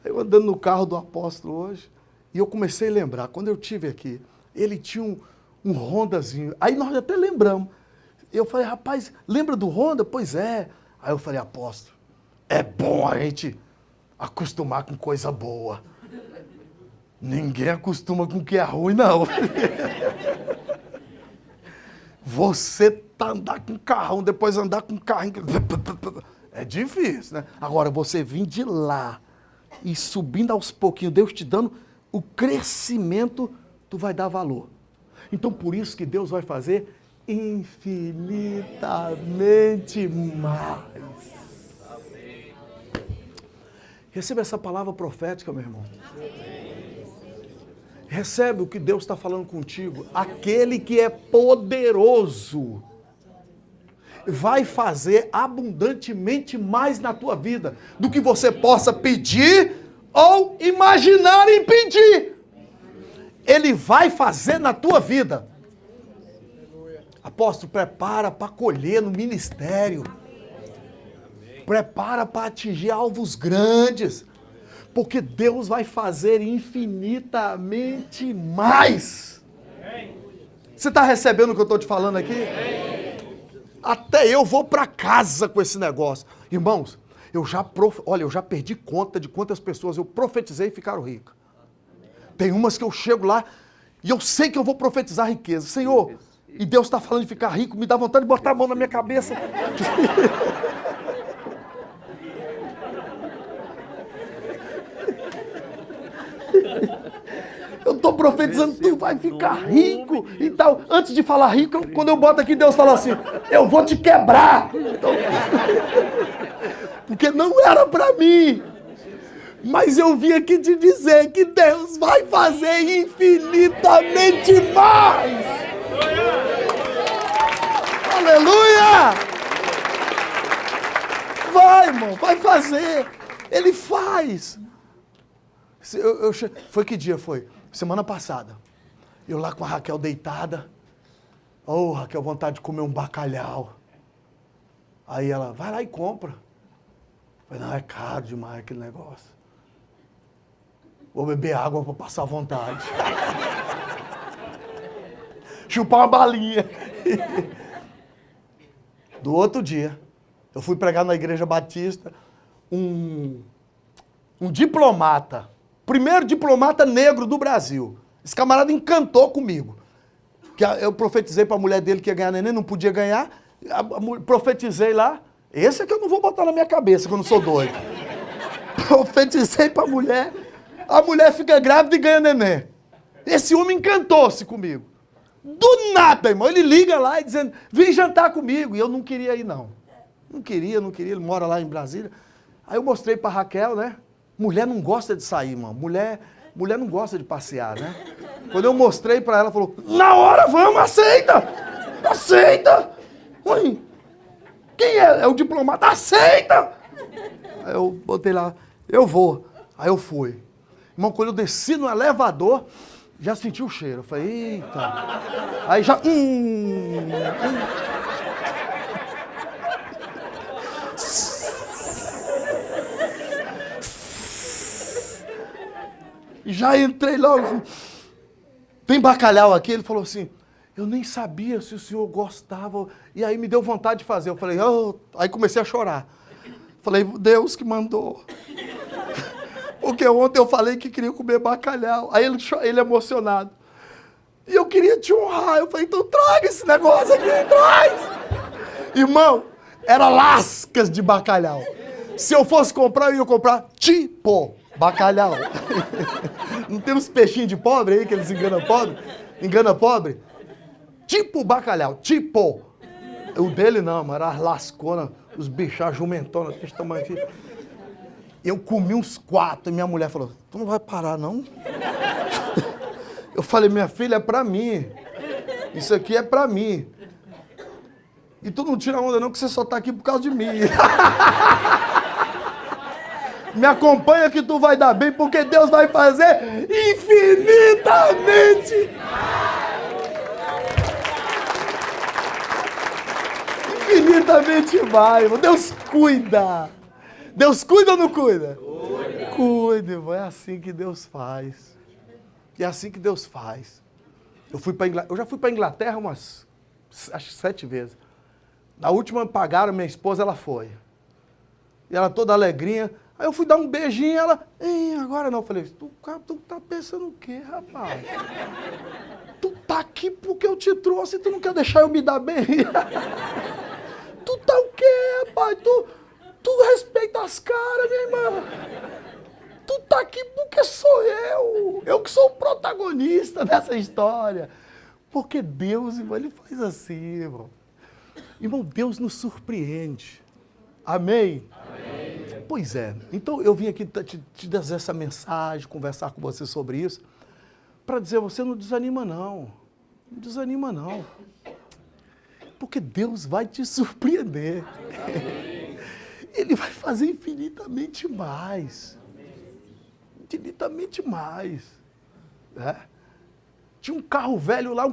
Aí eu andando no carro do apóstolo hoje. E eu comecei a lembrar, quando eu estive aqui, ele tinha um Hondazinho. Aí nós até lembramos. Eu falei, rapaz, lembra do Honda? Pois é. Aí eu falei, apóstolo, é bom a gente acostumar com coisa boa. Ninguém acostuma com o que é ruim, não. Você tá andar com carrão, depois andar com carrinho. É difícil, né? Agora, você vir de lá e subindo aos pouquinhos, Deus te dando o crescimento, tu vai dar valor. Então, por isso que Deus vai fazer infinitamente mais. Receba essa palavra profética, meu irmão. Recebe o que Deus está falando contigo. Aquele que é poderoso vai fazer abundantemente mais na tua vida do que você possa pedir ou imaginar em pedir. Ele vai fazer na tua vida. Apóstolo, prepara para colher no ministério. Prepara para atingir alvos grandes. Porque Deus vai fazer infinitamente mais. Você está recebendo o que eu estou te falando aqui? Até eu vou para casa com esse negócio. Irmãos, eu já perdi conta de quantas pessoas eu profetizei e ficaram ricas. Tem umas que eu chego lá e eu sei que eu vou profetizar riqueza. Senhor, e Deus está falando de ficar rico, me dá vontade de botar a mão na minha cabeça. Eu estou profetizando, tu vai ficar rico e tal. Antes de falar rico, quando eu boto aqui, Deus fala assim, eu vou te quebrar. Então, porque não era para mim. Mas eu vim aqui te dizer que Deus vai fazer infinitamente mais. Aleluia! Vai, irmão, vai fazer. Ele faz. Foi que dia foi? Semana passada. Eu lá com a Raquel deitada. Oh, Raquel, vontade de comer um bacalhau. Aí ela, vai lá e compra. Eu falei, não, é caro demais aquele negócio. Vou beber água para passar vontade. Chupar uma balinha. Do outro dia, eu fui pregar na Igreja Batista, um diplomata, primeiro diplomata negro do Brasil. Esse camarada encantou comigo. Que eu profetizei para a mulher dele que ia ganhar neném, não podia ganhar. Profetizei lá. Esse é que eu não vou botar na minha cabeça, que eu não sou doido. Profetizei para a mulher fica grávida e ganha neném. Esse homem encantou-se comigo. Do nada, irmão. Ele liga lá e dizendo, vem jantar comigo. E eu não queria ir, não. Não queria. Ele mora lá em Brasília. Aí eu mostrei para Raquel, né? Mulher não gosta de sair, irmão. Mulher não gosta de passear, né? Quando eu mostrei para ela, ela falou, na hora, vamos, aceita! Aceita! Oi, quem é? É o diplomata, aceita! Aí eu botei lá, eu vou. Aí eu fui. Irmão, quando eu desci no elevador, já senti o cheiro. Eu falei, eita. Aí já... Já entrei logo. Tem bacalhau aqui? Ele falou assim, eu nem sabia se o senhor gostava. E aí me deu vontade de fazer. Eu falei, aí comecei a chorar. Falei, Deus que mandou. Porque ontem eu falei que queria comer bacalhau. Aí ele emocionado. E eu queria te honrar. Eu falei, então traga esse negócio aqui, traz. Irmão, era lascas de bacalhau. Se eu fosse comprar, eu ia comprar tipo bacalhau. Não tem uns peixinhos de pobre aí que eles enganam pobre? Engana pobre? Tipo bacalhau, tipo. O dele não, mas era as lasconas, os bichos, jumentonas, desse tamanho aqui. Eu comi uns 4 e minha mulher falou, tu não vai parar, não? Eu falei, minha filha, é pra mim. Isso aqui é pra mim. E tu não tira onda não, que você só tá aqui por causa de mim. Me acompanha que tu vai dar bem, porque Deus vai fazer infinitamente. Infinitamente mais. Deus cuida. Deus cuida ou não cuida? Cuida, irmão. É assim que Deus faz. E é assim que Deus faz. Eu já fui para Inglaterra umas, acho que 7 vezes. Na última pagaram, minha esposa, ela foi. E ela toda alegrinha. Aí eu fui dar um beijinho e ela, agora não. Eu falei, tu tá pensando o quê, rapaz? Tu tá aqui porque eu te trouxe e tu não quer deixar eu me dar bem? Tu tá o quê, rapaz? Tu respeita as caras, minha irmã. Tu tá aqui porque sou eu. Eu que sou o protagonista dessa história. Porque Deus, irmão, ele faz assim, irmão. Irmão, Deus nos surpreende. Amém? Amém. Pois é. Então eu vim aqui te dar essa mensagem, conversar com você sobre isso, para dizer, você não desanima não. Não desanima não. Porque Deus vai te surpreender. Ele vai fazer infinitamente mais. Infinitamente mais. Tinha um carro velho lá,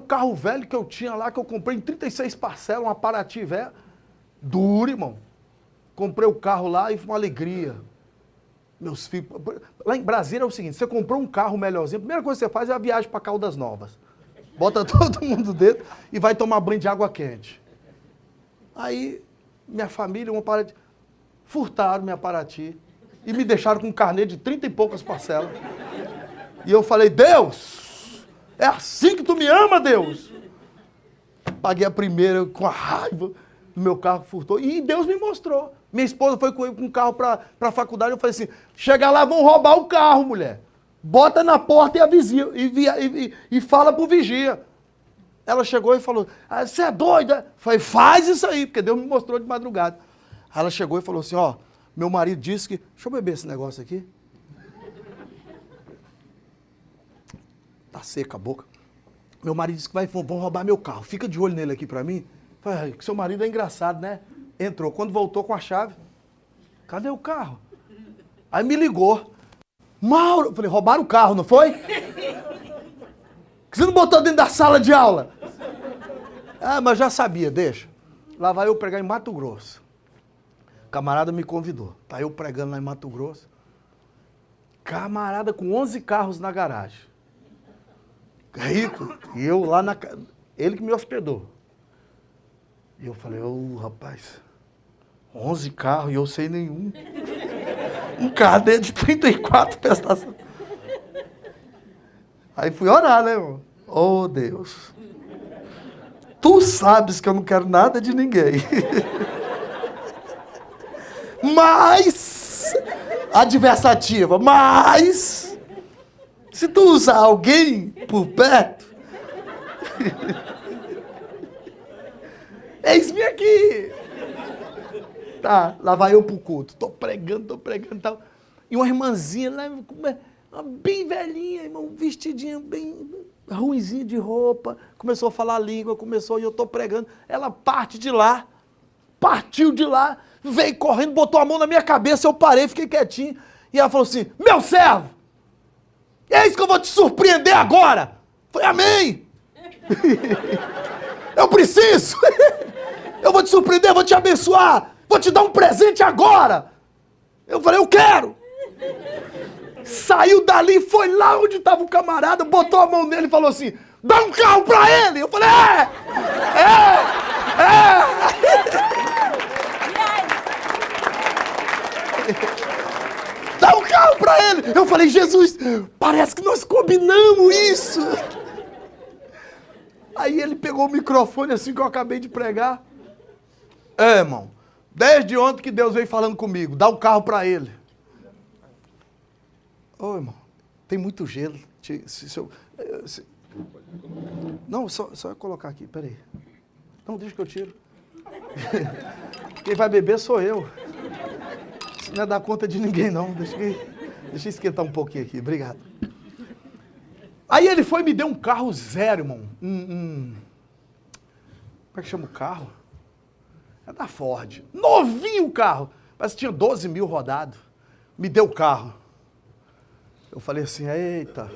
que eu tinha lá, que eu comprei em 36 parcelas, uma Paraty velha. Duro, irmão. Comprei o carro lá e foi uma alegria. Meus filhos... Lá em Brasília é o seguinte, você comprou um carro melhorzinho, a primeira coisa que você faz é a viagem para Caldas Novas. Bota todo mundo dentro e vai tomar banho de água quente. Aí, minha família, furtaram minha Paraty e me deixaram com um carnê de 30 e poucas parcelas. E eu falei, Deus, é assim que tu me ama, Deus? Paguei a primeira com a raiva do meu carro, furtou. E Deus me mostrou. Minha esposa foi com um carro para a faculdade, eu falei assim, chega lá, vão roubar o carro, mulher. Bota na porta e avisia, e fala pro vigia. Ela chegou e falou, você é doida? Eu falei, faz isso aí, porque Deus me mostrou de madrugada. Aí ela chegou e falou assim, ó, meu marido disse que... Deixa eu beber esse negócio aqui. Tá seca a boca. Meu marido disse que vão roubar meu carro. Fica de olho nele aqui pra mim. Eu falei, que seu marido é engraçado, né? Entrou. Quando voltou com a chave, cadê o carro? Aí me ligou. Mauro, eu falei, roubaram o carro, não foi? Que você não botou dentro da sala de aula? Ah, mas já sabia, deixa. Lá vai eu pregar em Mato Grosso. O camarada me convidou. Tá eu pregando lá em Mato Grosso. Camarada com 11 carros na garagem. Rico. E eu lá na... Ele que me hospedou. E eu falei, rapaz, 11 carros e eu sei nenhum. Um carnê de 34 prestações. Aí fui orar, né, irmão? Oh, Deus. Tu sabes que eu não quero nada de ninguém. Mas, adversativa, mas, se tu usar alguém por perto, eis-me aqui. Tá, lá vai eu pro culto. Tô pregando e tal. E uma irmãzinha lá, bem velhinha, irmão, vestidinha bem ruinzinha de roupa, começou a falar a língua, e eu tô pregando. Ela partiu de lá, veio correndo, botou a mão na minha cabeça, eu parei, fiquei quietinho. E ela falou assim, meu servo, é isso que eu vou te surpreender agora. Eu falei, amém. Eu preciso. Eu vou te surpreender, vou te abençoar. Vou te dar um presente agora. Eu falei, eu quero. Saiu dali, foi lá onde estava o camarada, botou a mão nele e falou assim, dá um carro pra ele. Eu falei, dá um carro pra ele. Eu falei, Jesus, parece que nós combinamos isso. Aí ele pegou o microfone assim que eu acabei de pregar. Irmão, desde ontem que Deus veio falando comigo, dá um carro pra ele. Ô, irmão, tem muito gelo. Não, só eu colocar aqui, peraí. Não, deixa que eu tiro. Quem vai beber sou eu. Isso não é dar conta de ninguém, não. Deixa eu esquentar um pouquinho aqui, obrigado. Aí ele foi e me deu um carro zero, irmão. Como é que chama o carro? É da Ford. Novinho o carro. Parece que tinha 12 mil rodado. Me deu o carro. Eu falei assim, eita.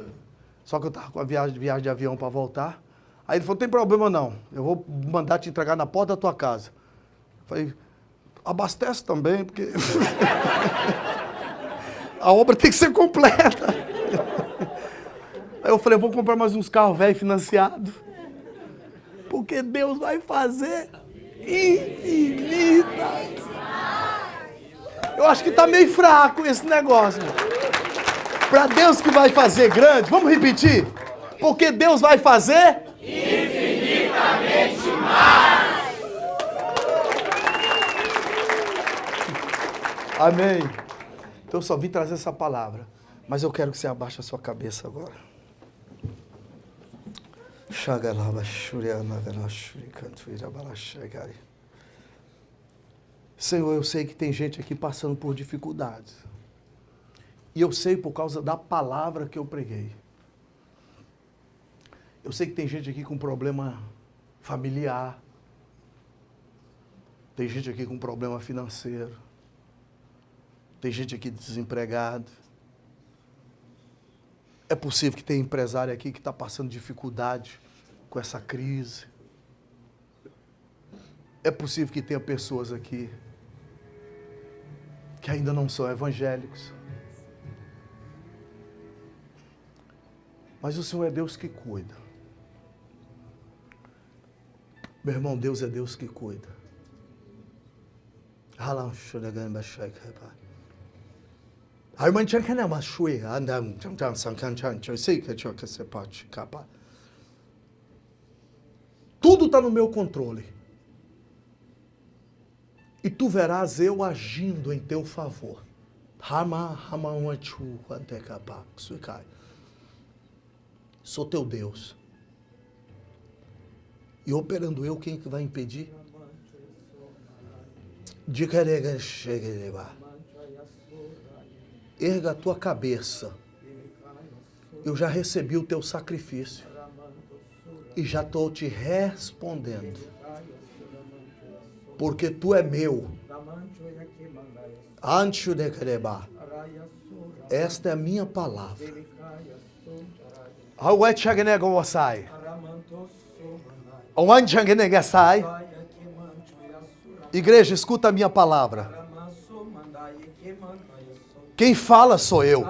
Só que eu tava com a viagem de avião para voltar. Aí ele falou, não tem problema não. Eu vou mandar te entregar na porta da tua casa. Eu falei, abastece também, porque a obra tem que ser completa. Aí eu falei, eu vou comprar mais uns carros velhos financiados. Porque Deus vai fazer infinitas. Eu acho que tá meio fraco esse negócio. Para Deus que vai fazer grande, vamos repetir? Porque Deus vai fazer infinitamente mais. Amém. Então eu só vim trazer essa palavra, mas eu quero que você abaixe a sua cabeça agora. Senhor, eu sei que tem gente aqui passando por dificuldades. E eu sei por causa da palavra que eu preguei. Eu sei que tem gente aqui com problema familiar. Tem gente aqui com problema financeiro. Tem gente aqui desempregado. É possível que tenha empresário aqui que está passando dificuldade com essa crise. É possível que tenha pessoas aqui que ainda não são evangélicos. Mas o Senhor é Deus que cuida. Meu irmão, Deus é Deus que cuida. Tudo está no meu controle. E tu verás eu agindo em teu favor. Sou teu Deus. E operando eu, quem que vai impedir? Erga a tua cabeça. Eu já recebi o teu sacrifício. E já estou te respondendo. Porque tu é meu. Esta é a minha palavra. Igreja, escuta a minha palavra. Quem fala sou eu.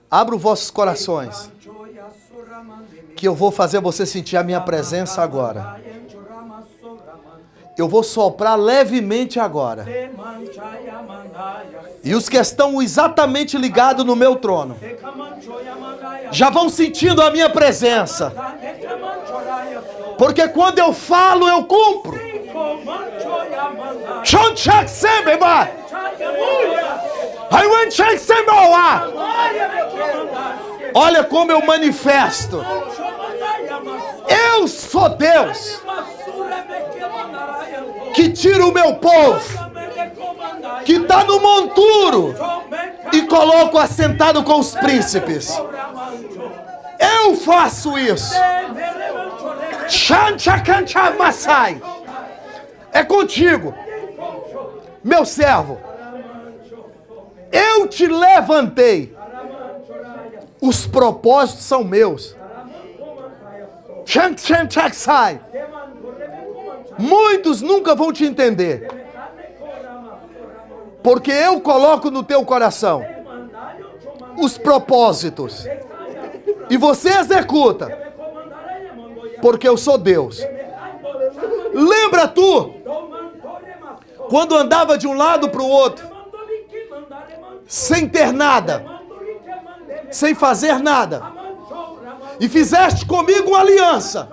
Abra os vossos corações, que eu vou fazer você sentir a minha presença agora. Eu vou soprar levemente agora. E os que estão exatamente ligados no meu trono já vão sentindo a minha presença. Porque quando eu falo, eu cumpro. Olha como eu manifesto. Eu sou Deus que tira o meu povo, que está no monturo, e coloco assentado com os príncipes. Eu faço isso. É contigo, meu servo. Eu te levantei. Os propósitos são meus. Muitos nunca vão te entender, porque eu coloco no teu coração os propósitos e você executa, porque eu sou Deus. Lembra tu, quando andava de um lado para o outro, sem ter nada, sem fazer nada, e fizeste comigo uma aliança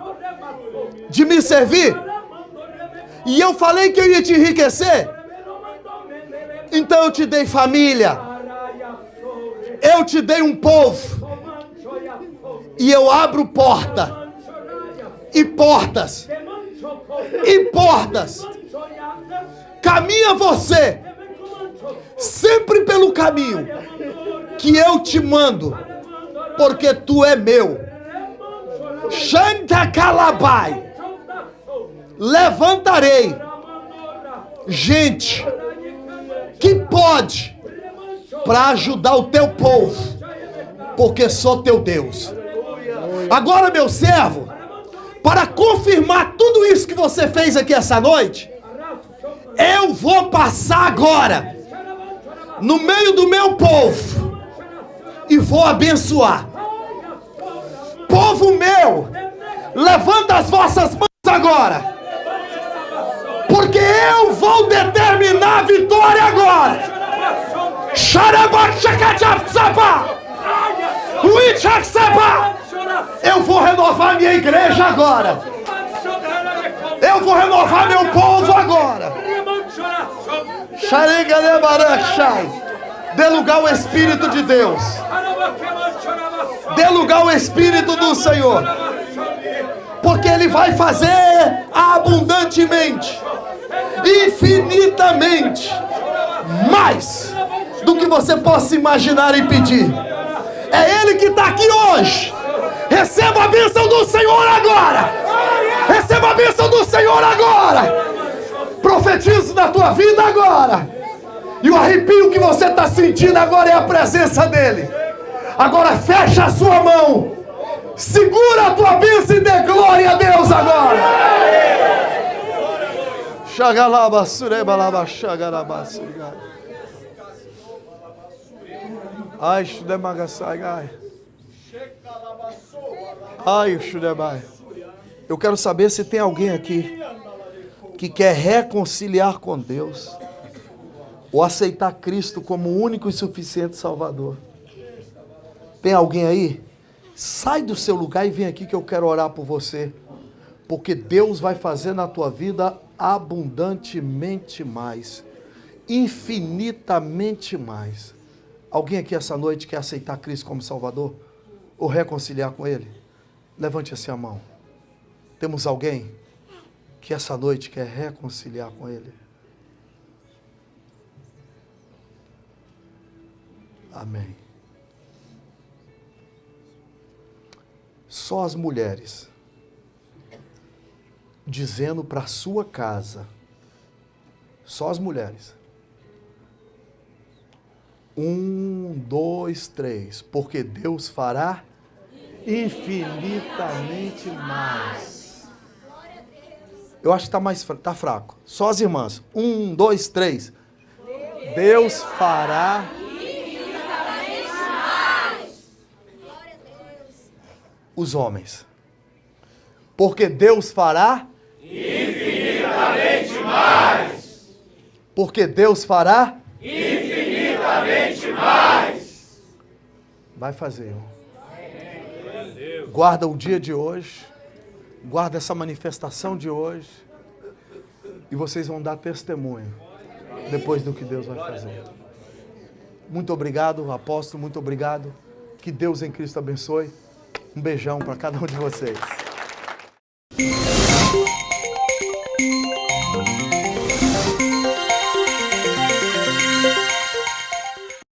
de me servir, e eu falei que eu ia te enriquecer, então eu te dei família, eu te dei um povo, e eu abro porta, e portas, e portas. Caminha você, sempre pelo caminho que eu te mando, porque tu é meu. Shanta Calabai. Levantarei gente que pode para ajudar o teu povo, porque sou teu Deus. Agora, meu servo, para confirmar tudo isso que você fez aqui essa noite, eu vou passar agora no meio do meu povo e vou abençoar. Povo meu, levanta as vossas mãos agora, porque eu vou determinar a vitória agora. Eu vou renovar minha igreja agora. Eu vou renovar meu povo agora. Dê lugar ao Espírito de Deus. Dê lugar ao Espírito do Senhor, porque Ele vai fazer abundantemente, infinitamente, mais do que você possa imaginar e pedir. É Ele que está aqui hoje. Receba a bênção do Senhor agora. Receba a bênção do Senhor agora. Profetizo na tua vida agora. E o arrepio que você está sentindo agora é a presença dEle. Agora fecha a sua mão, segura a tua bênção e dê glória a Deus agora. Shagalaba surebalaba shagalaba sugai. Ai, shudemagasai gai. Ai, shudebai. Eu quero saber se tem alguém aqui que quer reconciliar com Deus, ou aceitar Cristo como o único e suficiente Salvador. Tem alguém aí? Sai do seu lugar e vem aqui que eu quero orar por você. Porque Deus vai fazer na tua vida abundantemente mais. Infinitamente mais. Alguém aqui essa noite quer aceitar Cristo como Salvador? Ou reconciliar com Ele? Levante assim a mão. Temos alguém que essa noite quer reconciliar com Ele? Amém. Só as mulheres dizendo para a sua casa, só as mulheres. 1, 2, 3. Porque Deus fará infinitamente mais. Eu acho que tá fraco. Só as irmãs. 1, 2, 3. Deus fará infinitamente mais. Os homens. Porque Deus fará infinitamente mais. Porque Deus fará infinitamente mais. Vai fazer, irmão. Guarda o dia de hoje. Guarda essa manifestação de hoje. E vocês vão dar testemunho depois do que Deus vai fazer. Muito obrigado, apóstolo. Muito obrigado. Que Deus em Cristo abençoe. Um beijão para cada um de vocês.